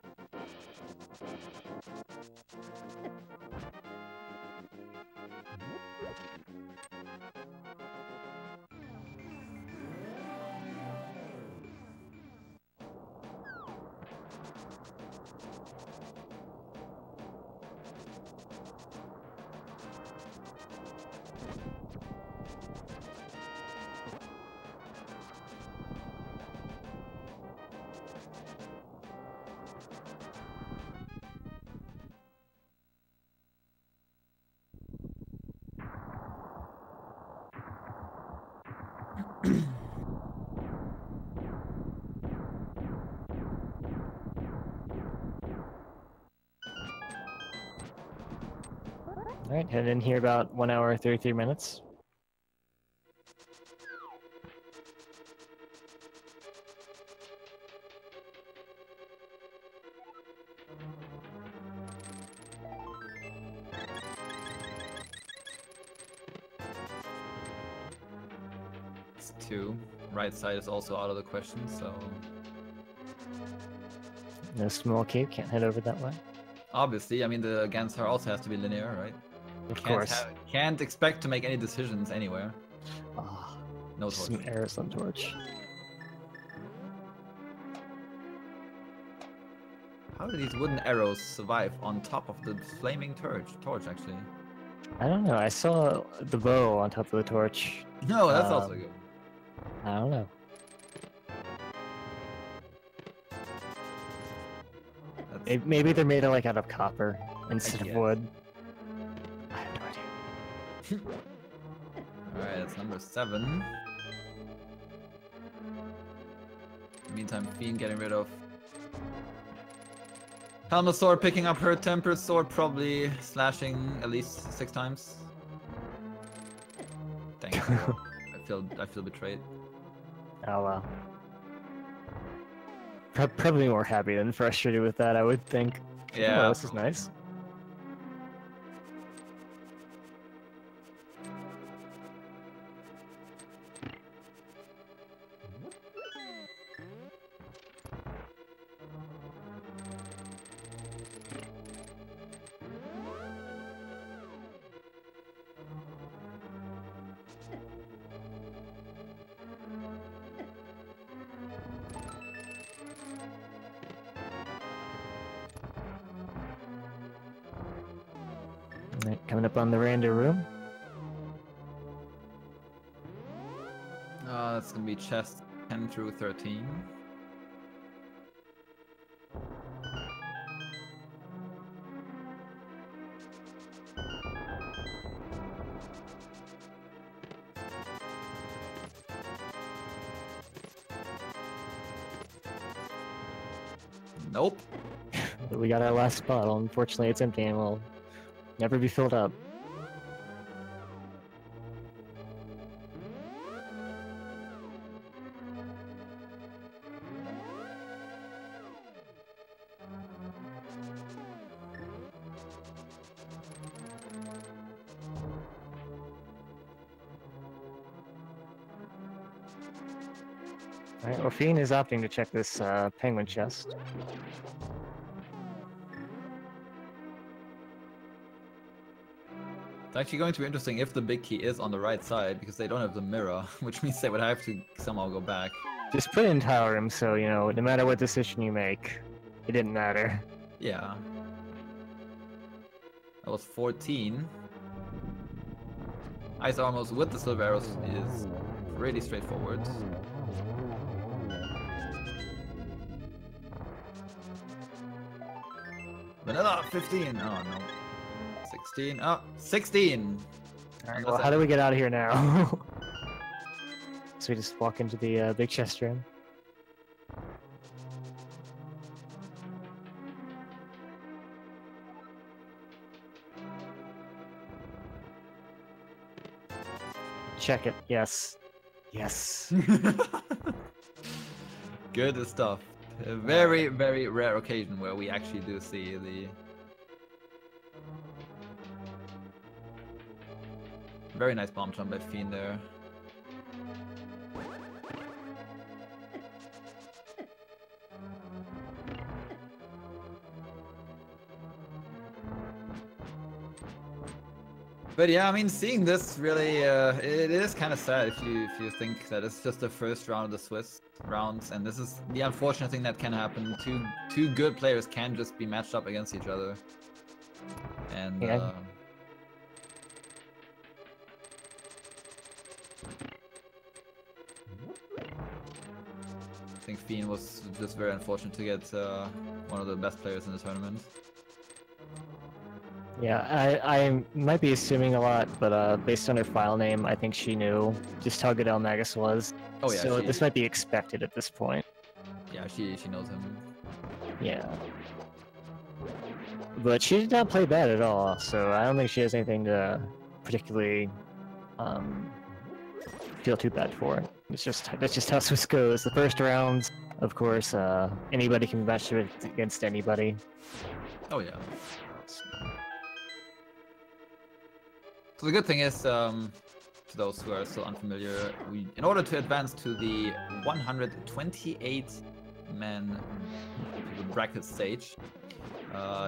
Alright, head in here about 1 hour 33 minutes. It's 2. Right side is also out of the question, so... No small cave, can't head over that way. Obviously, I mean, the Gansar also has to be linear, right? Of course. Can't expect to make any decisions anywhere. Oh, No torch. some arrows on torch. How do these wooden arrows survive on top of the flaming torch, actually? I don't know, I saw the bow on top of the torch. No, that's also good. I don't know. Maybe they're made out of copper instead of wood. I have no idea. Alright, that's number 7. Meantime, Feen getting rid of Helma's sword, picking up her tempered sword, probably slashing at least 6 times. Dang it. I feel betrayed. Oh well. Probably more happy than frustrated with that, I would think. Yeah. Oh, this is nice. Right, coming up on the random room. That's gonna be chest 10 through 13. Nope. We got our last bottle. Unfortunately, it's empty and will never be filled up. Alright, well, Feen is opting to check this penguin chest. It's actually going to be interesting if the big key is on the right side, because they don't have the mirror, which means they would have to somehow go back. Just put it in tower room, so, you know, no matter what decision you make, it didn't matter. Yeah. That was 14. Ice armors with the silver arrows is really straightforward. Vanilla, 15. Oh no. 16. Oh, 16. Alright, well, how do we get out of here now? So we just walk into the big chest room. Check it. Yes. Yes. Good stuff. A very, very rare occasion where we actually do see the very nice bomb jump by Feen there. But yeah, I mean, seeing this really, it is kind of sad if you think that it's just the first round of the Swiss rounds, and this is the unfortunate thing that can happen. Two good players can just be matched up against each other, and yeah. I think Feen was just very unfortunate to get one of the best players in the tournament. Yeah, I might be assuming a lot, but based on her file name, I think she knew just how good eLmaGus was. Oh yeah, so this might be expected at this point. Yeah, she knows him. Yeah. But she did not play bad at all, so I don't think she has anything to particularly feel too bad for. That's just how Swiss goes. The first rounds, of course, anybody can match it against anybody. Oh yeah. So the good thing is, to those who are still unfamiliar, in order to advance to the 128-man bracket stage,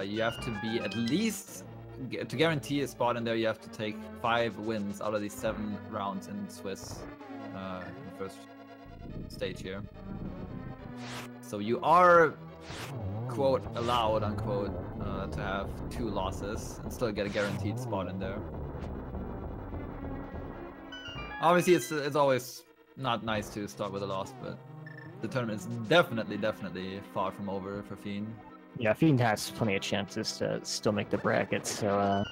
you have to be at least, to guarantee a spot in there, you have to take 5 wins out of these 7 rounds in Swiss, in the first stage here. So you are, quote, allowed, unquote, to have 2 losses and still get a guaranteed spot in there. Obviously, it's always not nice to start with a loss, but the tournament is definitely far from over for Feen. Yeah, Feen has plenty of chances to still make the bracket, so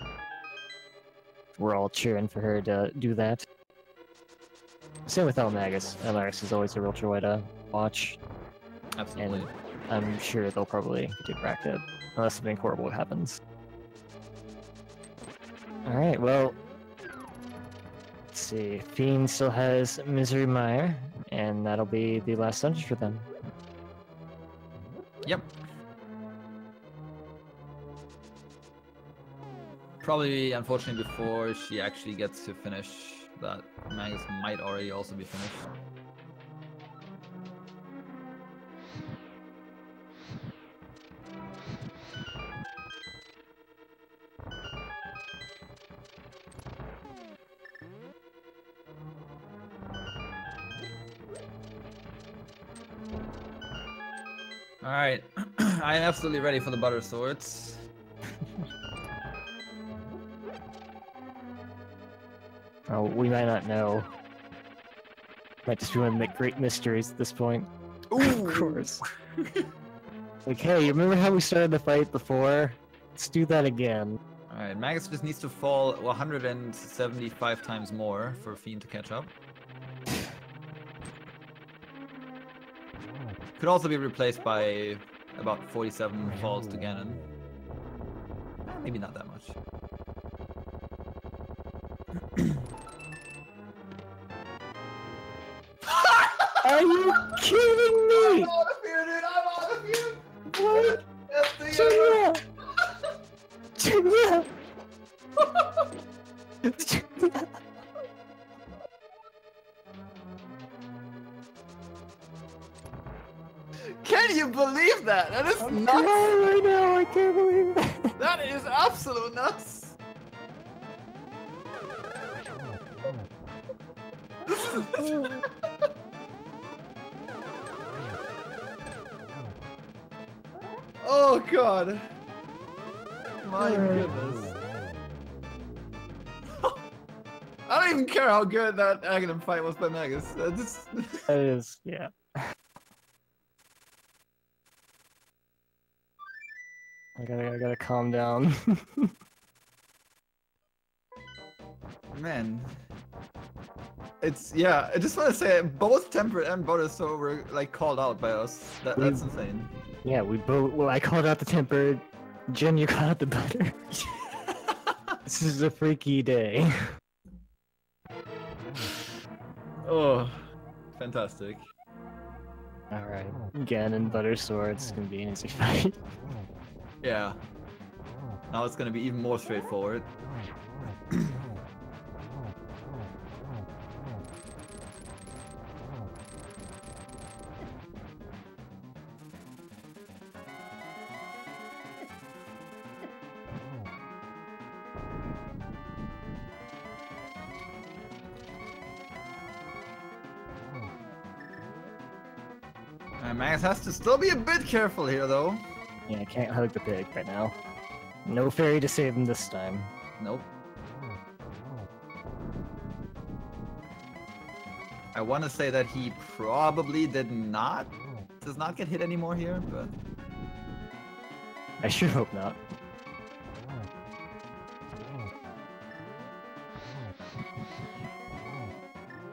we're all cheering for her to do that. Same with eLmaGus. eLmaGus is always a real joy to watch. Absolutely. And I'm sure they'll probably do bracket, unless something horrible happens. Alright, well, let's see. Feen still has Misery Mire, and that'll be the last dungeon for them. Yep. Probably, unfortunately, before she actually gets to finish, that Magus might already also be finished. Alright, I am absolutely ready for the butter swords. Oh, we might not know. Might just be one of the great mysteries at this point. Ooh. Of course. Like, hey, you remember how we started the fight before? Let's do that again. Alright, Magus just needs to fall 175 times more for Feen to catch up. Could also be replaced by about 47 falls to Ganon. Maybe not that much. Are you kidding me? I'm out of here, dude! I'm out of here! What? That's the Julia! Can you believe that? That is I'm nuts! crying right now, I can't believe it. That is absolute nuts! Oh god! My goodness. I don't even care how good that Aghanim fight was by Magus. That is, yeah. I gotta calm down. Man. It's, yeah, I just want to say, both Tempered and Boruso were, like, called out by us. That's insane. Yeah, we both. Well, I called out the tempered. Jen, you called out the butter. This is a freaky day. Oh, fantastic. Alright. Again, and butter swords can be an easy fight. Yeah. Now it's gonna be even more straightforward. Magus has to still be a bit careful here, though. Yeah, I can't hug the pig right now. No fairy to save him this time. Nope. I want to say that he probably does not get hit anymore here, but I sure hope not.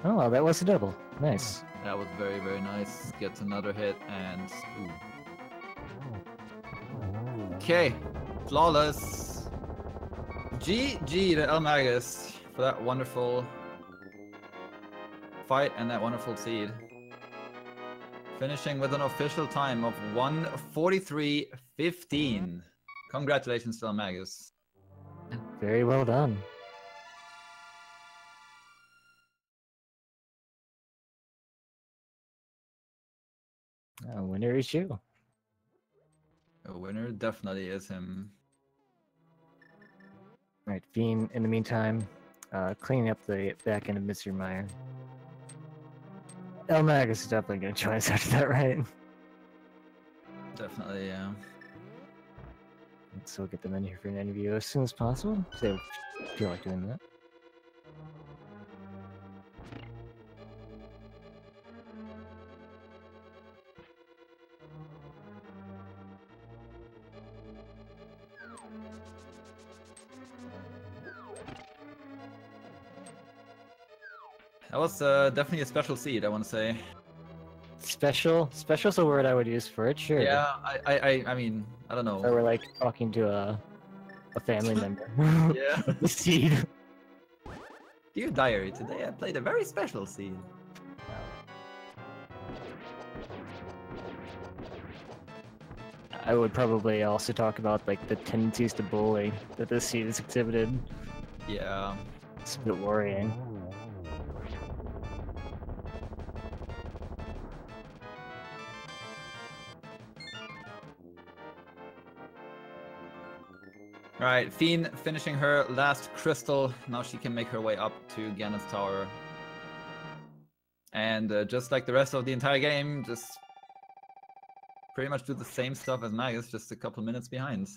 Oh, well, that was a double. Nice. that was very, very nice. Gets another hit and ooh. Okay, flawless. GG to eLmaGus for that wonderful fight and that wonderful seed. Finishing with an official time of 1:43.15. Congratulations to eLmaGus. Very well done. Winner is you. A winner definitely is him. Alright, Feen, in the meantime, cleaning up the back end of Mr. Meyer. eLmaGus is definitely going to join us after that, right? Definitely, yeah. So we'll get them in here for an interview as soon as possible. If they feel like doing that. That was definitely a special seed, I want to say. Special? Special's a word I would use for it, sure. Yeah, I mean, I don't know. Or we're like talking to a family member. Yeah. The seed. Dear Diary, today I played a very special seed. I would probably also talk about like the tendencies to bully that this seed has exhibited. Yeah. It's a bit worrying. Alright, Feen finishing her last crystal. Now she can make her way up to Ganon's tower. And just like the rest of the entire game, just pretty much do the same stuff as Magus, just a couple minutes behind.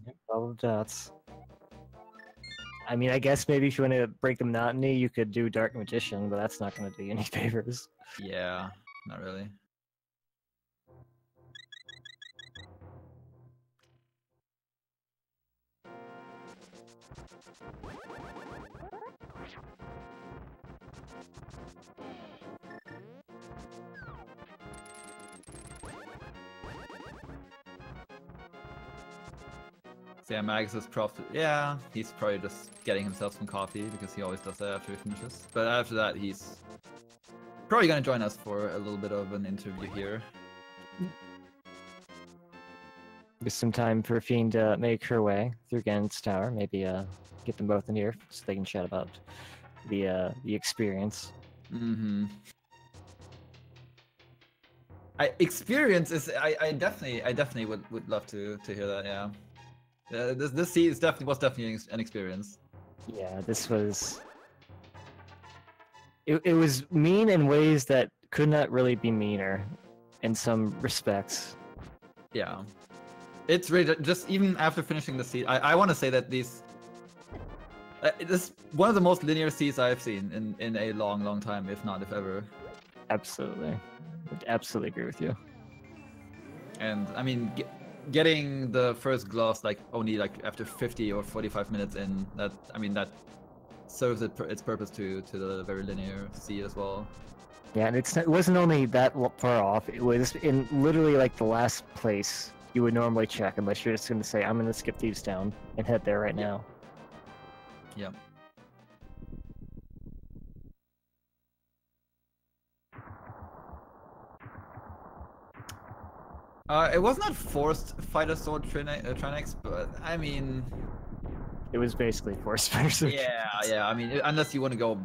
Yep, all the dots. I mean, I guess maybe if you want to break the monotony, you could do Dark Magician, but that's not going to do you any favors. Yeah, not really. So yeah, Magus is yeah, he's probably just getting himself some coffee because he always does that after he finishes. But after that, he's probably gonna join us for a little bit of an interview here. Give some time for Fiend to make her way through Ganon's tower. Maybe get them both in here so they can chat about the experience. Mm-hmm. Experience is I definitely would love to hear that. Yeah. This seed was definitely an experience. Yeah, this was. It was mean in ways that could not really be meaner, in some respects. Yeah. It's really just even after finishing the seed, I want to say that this is one of the most linear seeds I've seen in a long time, if not if ever. Absolutely, would absolutely agree with you. And I mean, getting the first gloss like only like after 50 or 45 minutes in, that serves its purpose to the very linear seed as well. Yeah, and it wasn't only that far off. It was in literally like the last place you would normally check, unless you're just going to say, I'm going to skip these down and head there right now. Yeah. It was not forced Fighter Sword Trinex, but I mean... It was basically forced Fighter Sword. Yeah, I mean, unless you want to go...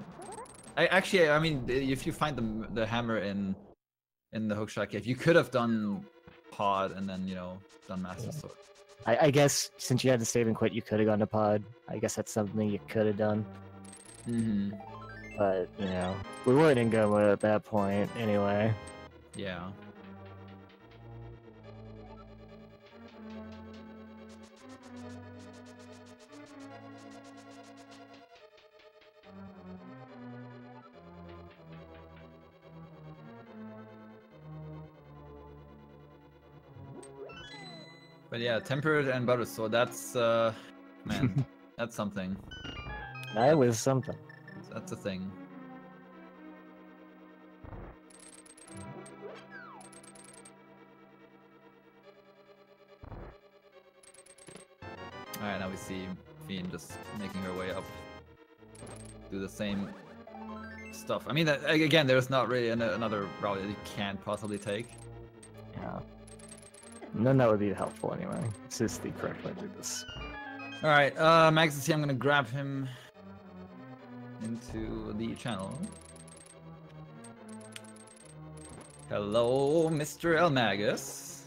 I mean, if you find the hammer in the Hookshot cave, you could have done Pod and then, you know, done Master Sword. I guess since you had to save and quit, you could have gone to Pod. I guess that's something you could have done. Mm-hmm. But, you know, we weren't in go mode at that point anyway. Yeah. But yeah, tempered and butter sword, that's man, that's something. That was something. That's a thing. Alright, now we see Feen just making her way up. Do the same stuff. I mean, again, there's not really another route that you can't possibly take. Yeah. None that would be helpful anyway. This is the correct way to do this. Alright, Max is here. I'm gonna grab him into the channel. Hello, Mr. eLmaGus.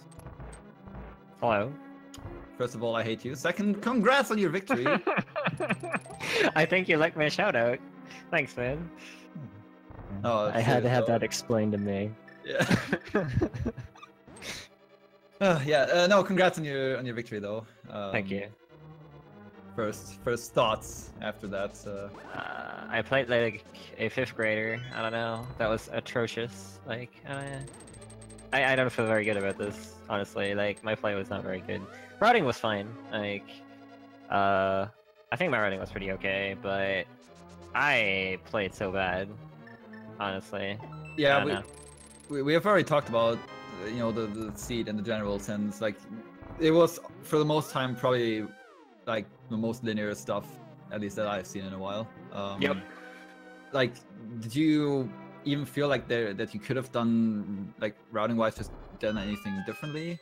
Hello. First of all, I hate you. Second, congrats on your victory. I think you liked my shout out. Thanks, man. Oh, I had to have that explained to me. Yeah. Yeah. No, congrats on your victory though. Thank you. First thoughts after that. I played like a 5th grader. I don't know. That was atrocious. Like, I don't feel very good about this, honestly. Like, my play was not very good. Routing was fine. Like, I think my routing was pretty okay, but I played so bad, honestly. Yeah, we have already talked about, you know, the seed in the general sense. Like, it was for the most time probably like the most linear stuff, at least that I've seen in a while. Yep. Like, did you even feel like that you could have done, like, routing wise, just done anything differently?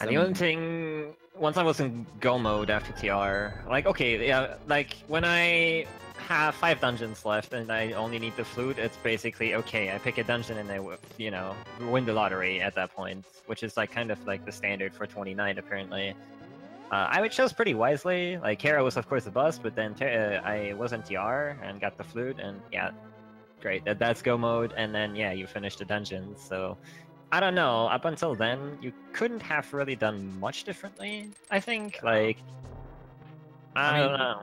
And the only thing, once I was in go mode after TR, like, okay, yeah, like, when I have 5 dungeons left and I only need the flute, it's basically, okay, I pick a dungeon and I, you know, win the lottery at that point, which is, like, kind of like the standard for 29, apparently. I chose pretty wisely. Like, Kara was, of course, a bust, but then I was in TR and got the flute, and yeah, great. That's go mode, and then, yeah, you finish the dungeons, so... I don't know, up until then, you couldn't have really done much differently, I think. Like, I don't know.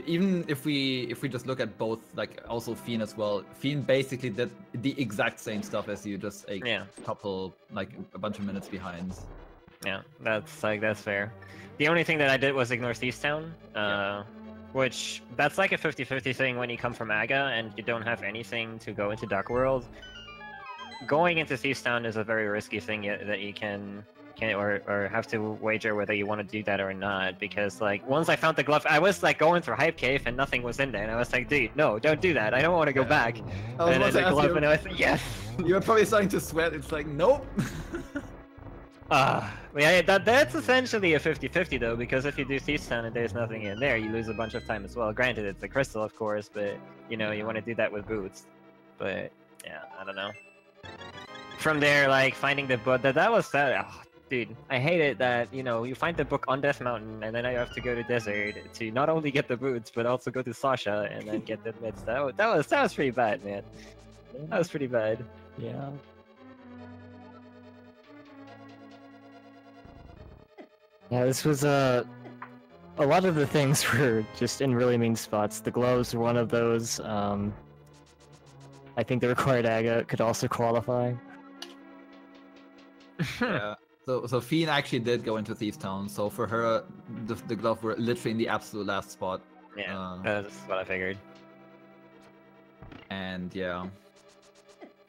Even if we just look at both, like, also Feen as well, Feen basically did the exact same stuff as you, just a couple, like, a bunch of minutes behind. Yeah, that's fair. The only thing that I did was ignore Thief's Town, which, that's like a 50-50 thing when you come from Aga and you don't have anything to go into Dark World. Going into Thief's Town is a very risky thing that you can or have to wager whether you want to do that or not, because, like, once I found the glove, I was, like, going through Hype Cave and nothing was in there, and I was like, dude, no, don't do that, I don't want to go back. And then the glove, and I was like, yes! You were probably starting to sweat, it's like, nope! Yeah, that's essentially a 50-50 though, because if you do Thief's Town and there's nothing in there, you lose a bunch of time as well. Granted, it's a crystal, of course, but, you know, you want to do that with boots. But, yeah, I don't know. from there, like finding the book, that was that. Oh, dude, I hate it that you find the book on Death Mountain, and then you have to go to desert to not only get the boots, but also go to Sasha and then get the mitts. That was pretty bad, man. That was pretty bad. Yeah. Yeah, this was a lot of the things were just in really mean spots. The gloves were one of those. I think the required aga could also qualify. Yeah. So Feen actually did go into Thief's Town. So for her, the glove were literally in the absolute last spot. Yeah, that's what I figured. And yeah.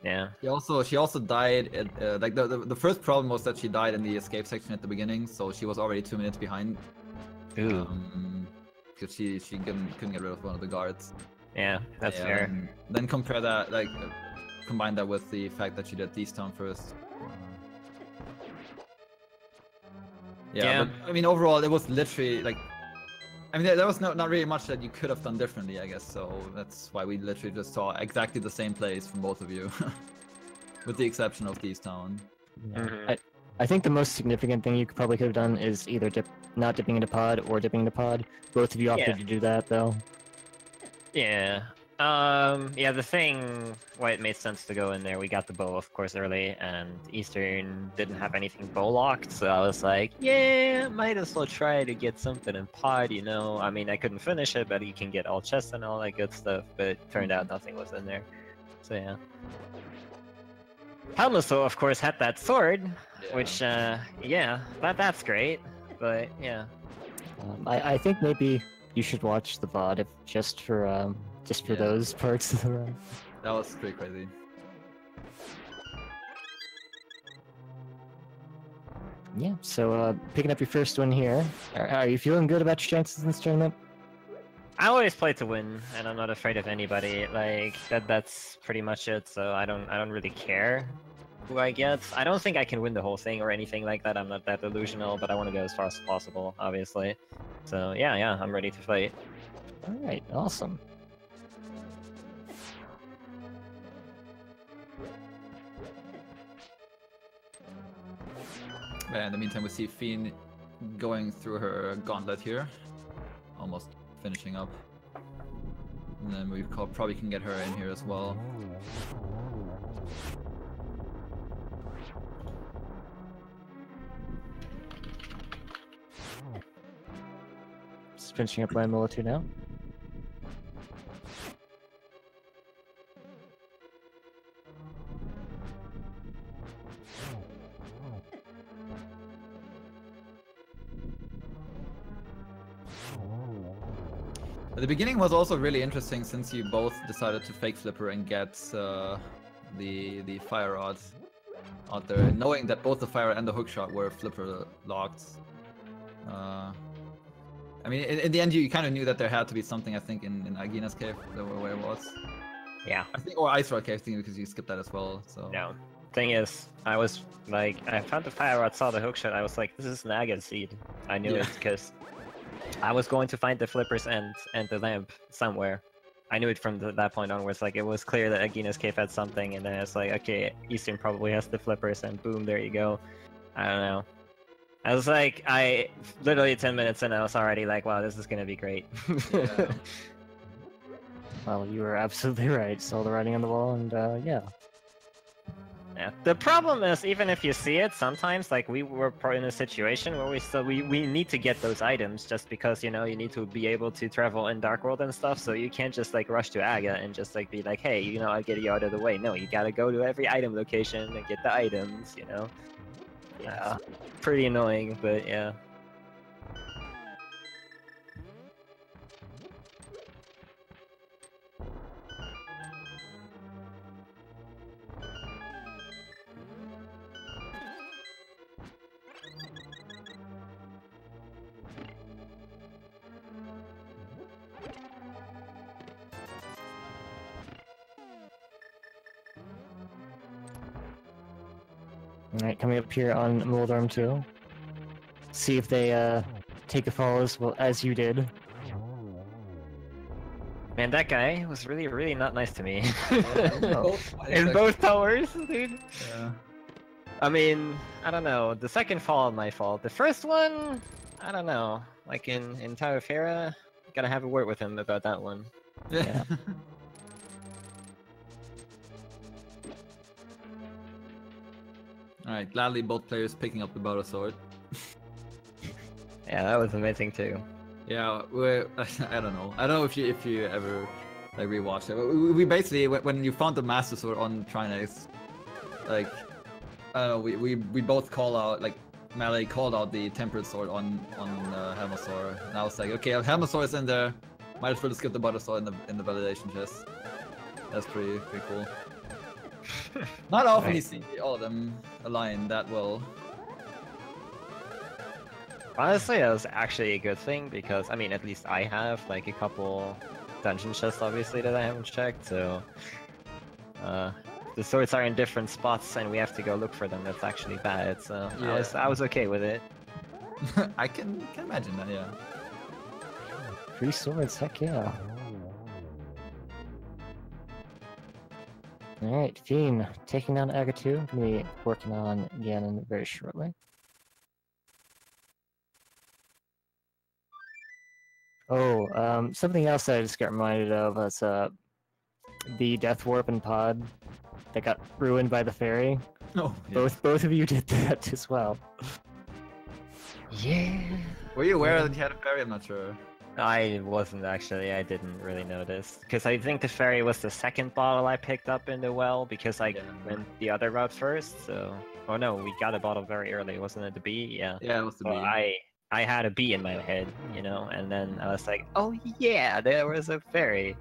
Yeah. She also died at like the first problem was that she died in the escape section at the beginning, so she was already 2 minutes behind. Ooh. Because she couldn't get rid of one of the guards. Yeah, that's fair. Then compare that, like, combine that with the fact that she did Thief's Town first. Yeah, but I mean, overall, it was literally like, I mean, there was not really much that you could have done differently, I guess. So that's why we literally just saw exactly the same plays from both of you, with the exception of Thief's Town. Yeah. I think the most significant thing you probably could have done is either not dipping into pod or dipping into pod. Both of you opted to do that, though. Yeah. Yeah, the thing why it made sense to go in there, we got the bow, of course, early, and Eastern didn't have anything bow locked, so I was like, yeah, might as well try to get something in pod, you know? I mean, I couldn't finish it, but you can get all chests and all that good stuff, but it turned out nothing was in there. So yeah. Helmuso, of course, had that sword, which, yeah, that's great, but yeah. I think maybe you should watch the VOD just for those parts of the run. That was pretty crazy. Yeah, so picking up your first one here. Are you feeling good about your chances in this tournament? I always play to win, and I'm not afraid of anybody. Like that's pretty much it. So I don't really care who I get. I don't think I can win the whole thing or anything like that. I'm not that delusional, but I want to go as far as possible, obviously. So yeah, I'm ready to fight. All right, awesome. In the meantime, we see Feen going through her gauntlet here, almost finishing up. And then we probably can get her in here as well. Just finishing up Land Mula 2 now. The beginning was also really interesting since you both decided to fake flipper and get the fire rod out there, knowing that both the fire and the hookshot were flipper locked. I mean, in the end, you kind of knew that there had to be something. I think in Agina's cave, where it was. Yeah. I think, or Ice Rod cave, thing because you skipped that as well. So. No. Thing is, I was like, I found the fire rod, saw the hookshot. I was like, this is an agate seed. I knew it because I was going to find the flippers and the lamp somewhere. I knew it from that point onwards. Like, it was clear that Agina's cave had something, and then it's like, okay, Eastern probably has the flippers, and boom, there you go. I don't know. I was like, literally 10 minutes in, I was already like, wow, this is gonna be great. Yeah. Well, you were absolutely right. Saw the writing on the wall, and yeah. Yeah. The problem is, even if you see it, sometimes like we were in a situation where we need to get those items just because you need to be able to travel in Dark World and stuff. So you can't just like rush to Aga and just like be like, hey, I'll get you out of the way. No, you gotta go to every item location and get the items. Yeah, pretty annoying, but yeah. Alright, coming up here on Muldorm 2. See if they take a fall as well as you did. Man, that guy was really not nice to me. Both In both towers, dude. Yeah. I mean, I don't know. The second fall, my fault. The first one, I don't know. Like in Tower Fera, gotta have a word with him about that one. Yeah. Alright, gladly both players picking up the Butter Sword. Yeah, that was amazing too. Yeah, I don't know. I don't know if you ever like rewatched it. We basically when you found the Master Sword on Trinex, like I don't know, we both call out like Melee called out the Tempered Sword on Helmasaur, and I was like, okay, if Helmasaur is in there, might as well just get the Butter Sword in the validation chest. That's pretty cool. Not often you see all of them align that well. Honestly, that was actually a good thing because, I mean, at least I have like a couple dungeon chests, obviously, that I haven't checked, so... the swords are in different spots and we have to go look for them, that's actually bad, so Yeah. I was okay with it. I can imagine that, yeah. 3 swords, heck yeah. Alright, Feen, taking down Aga2. Gonna be working on Ganon very shortly. Oh, something else that I just got reminded of was the Death Warp and Pod that got ruined by the fairy. Oh, yeah. Both of you did that as well. Yeah. Were you aware that you had a fairy? I'm not sure. I wasn't actually, I didn't really notice. Because I think the fairy was the second bottle I picked up in the well, because I went the other route first, so... Oh no, we got a bottle very early, wasn't it the bee? Yeah. Yeah, it was the So bee. I had a bee in my head, you know, and then I was like, oh yeah, there was a fairy.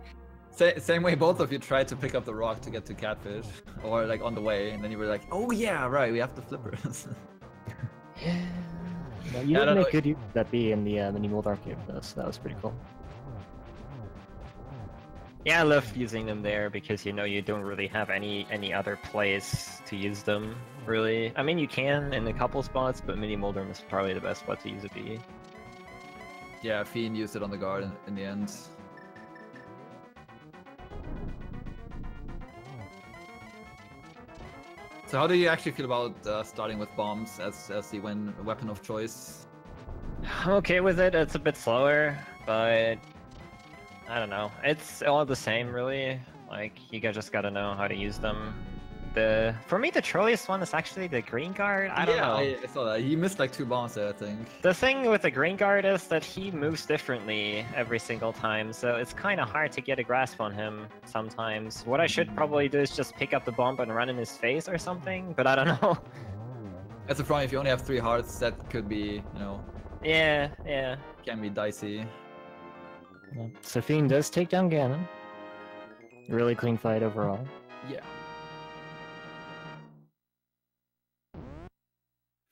Same way both of you tried to pick up the rock to get to Catfish, or like on the way, and then you were like, oh yeah, right, we have the flippers. Yeah. No, you didn't make good use of that bee in the mini mold arcade though, so that was pretty cool. Yeah, I love using them there because you know you don't really have any other place to use them, really. I mean, you can in a couple spots, but Mini Moldrum is probably the best spot to use a bee. Yeah, Feen used it on the guard in the end. So how do you actually feel about starting with bombs as the weapon of choice? I'm okay with it. It's a bit slower, but I don't know. It's all the same, really. Like, you just gotta know how to use them. For me, the trolliest one is actually the green guard. I don't know. I saw that. He missed like 2 bombs there, I think. The thing with the green guard is that he moves differently every single time, so it's kind of hard to get a grasp on him sometimes. What I should probably do is just pick up the bomb and run in his face or something, but I don't know. That's the problem. If you only have 3 hearts, that could be, you know... Yeah. Can be dicey. Yeah. So Feen does take down Ganon. Really clean fight overall. Yeah.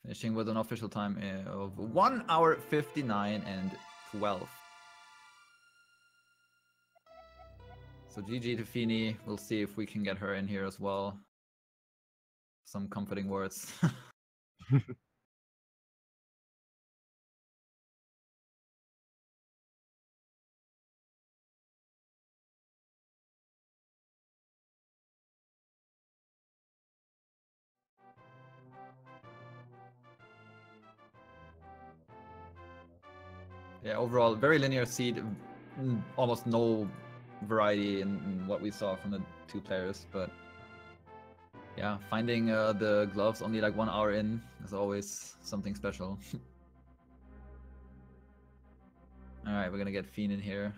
Finishing with an official time of 1 hour 59 and 12. So GG to Feeny. We'll see if we can get her in here as well. Some comforting words. Yeah, overall, very linear seed. Almost no variety in what we saw from the 2 players, but yeah, finding the gloves only like 1 hour in is always something special. Alright, we're gonna get Feen in here.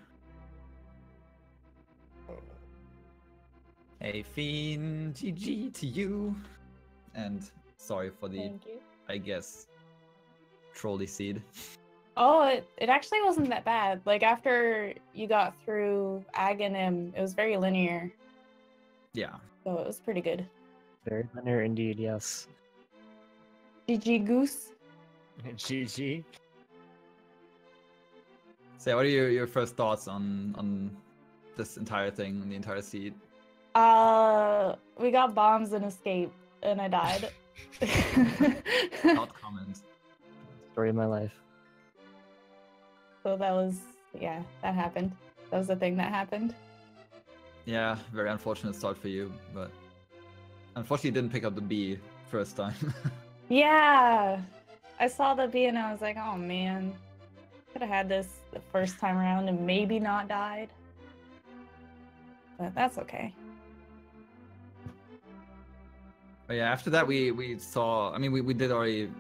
Hey Feen, GG to you! And sorry for the, Thank you. I guess, trolley seed. Oh, it actually wasn't that bad. Like, after you got through Ag and M, it was very linear. Yeah. So it was pretty good. Very linear indeed, yes. GG Goose. GG. So what are your first thoughts on this entire thing, the entire seed? We got bombs and escaped, and I died. Not comment. Story of my life. So that was, yeah, that happened. That was the thing that happened. Yeah, very unfortunate start for you, but unfortunately you didn't pick up the B first time. Yeah, I saw the B and I was like, oh man, could have had this the first time around and maybe not died. But that's okay. But yeah, after that we saw. I mean, we did already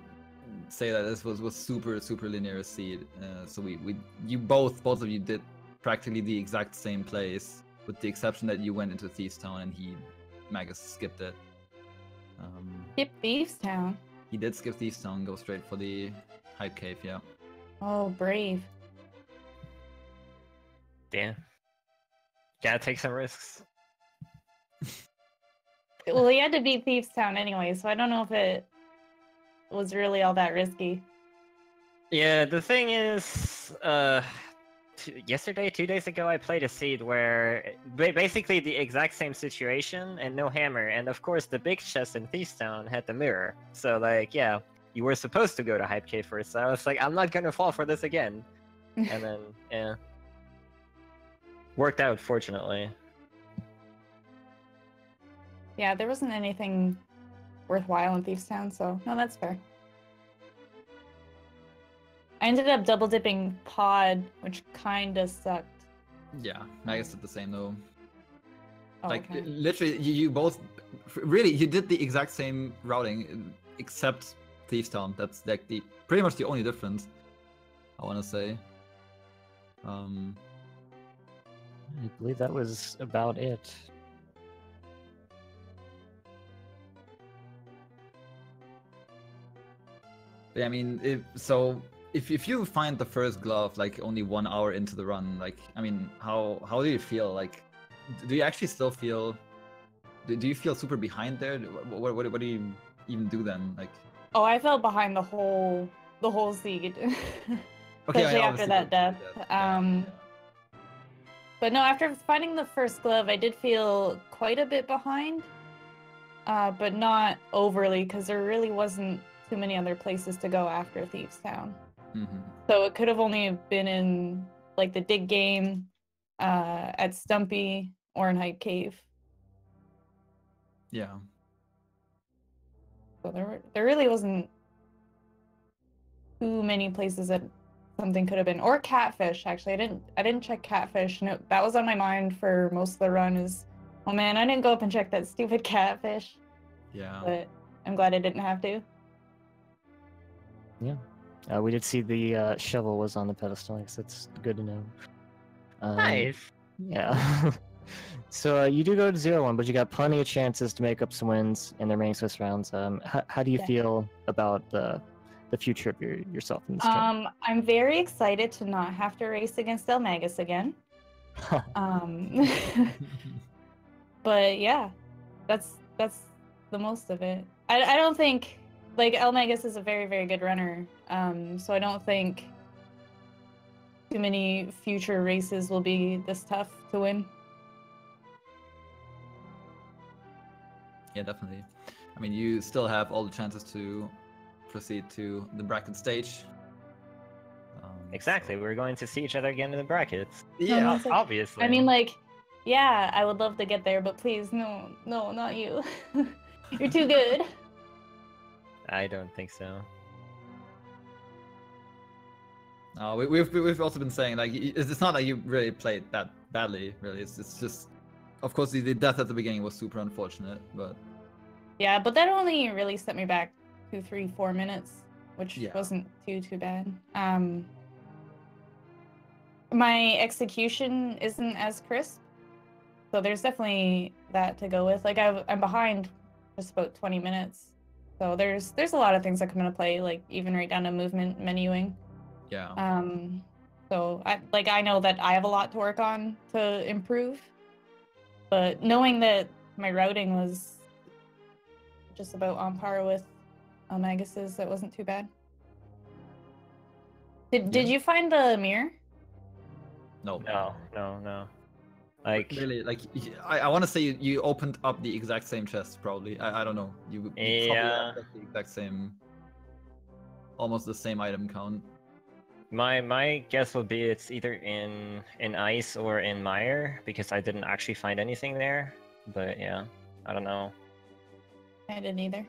say that this was super linear seed. So you both of you did practically the exact same place, with the exception that you went into Thieves Town and Magus skipped it. Skip Thieves Town. He did skip Thieves Town, go straight for the Hype Cave. Yeah. Oh, brave. Damn. Gotta take some risks. Well, he had to beat Thieves Town anyway, so I don't know if it was really all that risky. Yeah, the thing is, yesterday, 2 days ago, I played a seed where basically the exact same situation and no hammer, and of course the big chest in Thieves Town had the mirror. So like, yeah, you were supposed to go to Hype Cave first. So I was like, I'm not gonna fall for this again. And then, yeah, worked out fortunately. Yeah, there wasn't anything worthwhile in Thieves Town, so no, that's fair. I ended up double dipping Pod, which kinda sucked. Yeah, Magus did the same though. Oh, Like okay. literally, you both really you did the exact same routing except Thieves Town. That's like pretty much the only difference, I want to say. I believe that was about it. Yeah, I mean, if you find the first glove like only 1 hour into the run, like, I mean, how do you feel? Like, do you actually still feel? Do you feel super behind there? What do you even do then? Like, Oh, I fell behind the whole seed. okay, Especially I after obviously that did death. yeah. But no, after finding the first glove, I did feel quite a bit behind. But not overly, because there really wasn't too many other places to go after Thieves Town. Mm-hmm. So it could have only been in like the dig game, at Stumpy, or in Hype Cave. Yeah. So there really wasn't too many places that something could have been, or Catfish. Actually, I didn't check Catfish. No, that was on my mind for most of the run. Is, oh man, I didn't go up and check that stupid Catfish. Yeah. But I'm glad I didn't have to. Yeah. We did see the shovel was on the pedestal. I guess that's good to know. Nice. Yeah. So you do go to 0-1, but you got plenty of chances to make up some wins in the remaining Swiss rounds. How do you Yeah. feel about the future of yourself in this tournament? I'm very excited to not have to race against eLmaGus again. But yeah, that's the most of it. I don't think, like, eLmaGus is a very, very good runner. So I don't think too many future races will be this tough to win. Yeah, definitely. I mean, you still have all the chances to proceed to the bracket stage. Exactly, we're going to see each other again in the brackets. Yeah, that's like- Obviously. I mean, like, yeah, I would love to get there, but please, no, not you. You're too good. I don't think so. We've also been saying, like, it's not like you really played that badly, really. It's just, of course, the death at the beginning was super unfortunate, but Yeah, but that only really set me back 2, 3, 4 minutes, which Yeah. wasn't too bad. My execution isn't as crisp, so there's definitely that to go with. Like, I'm behind just about 20 minutes, so there's a lot of things that come into play, like even right down to movement menuing. yeah. So I know that I have a lot to work on to improve, but knowing that my routing was just about on par with eLmaGus's, that wasn't too bad. Did you find the mirror? No. No. Like, Really, like, I want to say you opened up the exact same chest, probably. I don't know. You probably Yeah. have the exact same, almost the same item count. My guess would be it's either in ice or in mire because I didn't actually find anything there. But yeah, I don't know. I didn't either.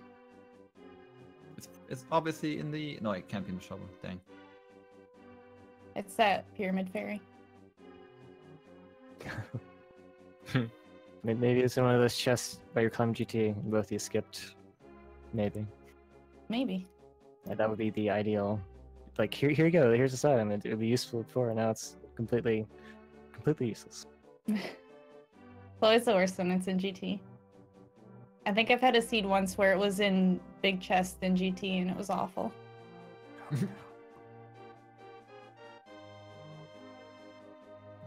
It's obviously in the... No, it can't be in the shovel. Dang. It's that pyramid fairy. Maybe it's in one of those chests by your Clem GT, and both you skipped. Maybe. Maybe. Yeah, that would be the ideal. Like, here you go, here's this item, it would be useful before, and now it's completely useless. Well, it's the worst when it's in GT. I think I've had a seed once where it was in big chest in GT and it was awful.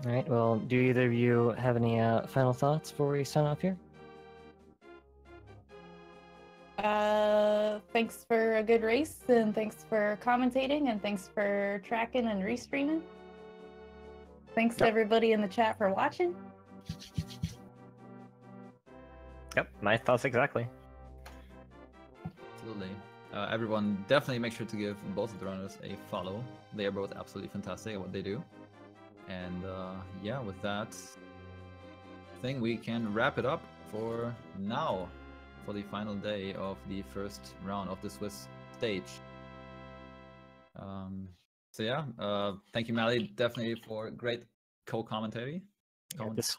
Alright, well, do either of you have any final thoughts before we sign off here? Thanks for a good race, and thanks for commentating, and thanks for tracking and restreaming. Thanks to everybody in the chat for watching. Yep, my thoughts exactly. Absolutely. Everyone, definitely make sure to give both of the runners a follow. They are both absolutely fantastic at what they do. And yeah, with that, I think we can wrap it up for now, for the final day of the first round of the Swiss stage. So yeah, thank you, Mally, definitely for great co-commentary. This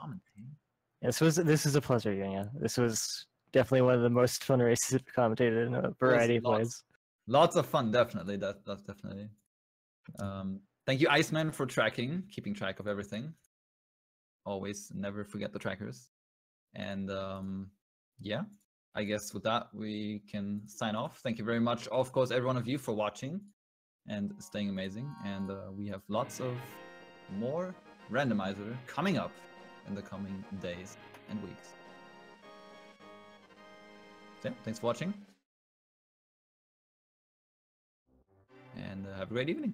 is a pleasure, yeah. This was definitely one of the most fun races I've commentated in a variety of ways. Lots of fun, definitely. That's definitely. Thank you, Iceman, for keeping track of everything. Always, never forget the trackers. And yeah, I guess with that we can sign off. Thank you very much, of course, every one of you for watching and staying amazing. And we have lots of more Randomizer coming up in the coming days and weeks. So yeah, thanks for watching. And have a great evening.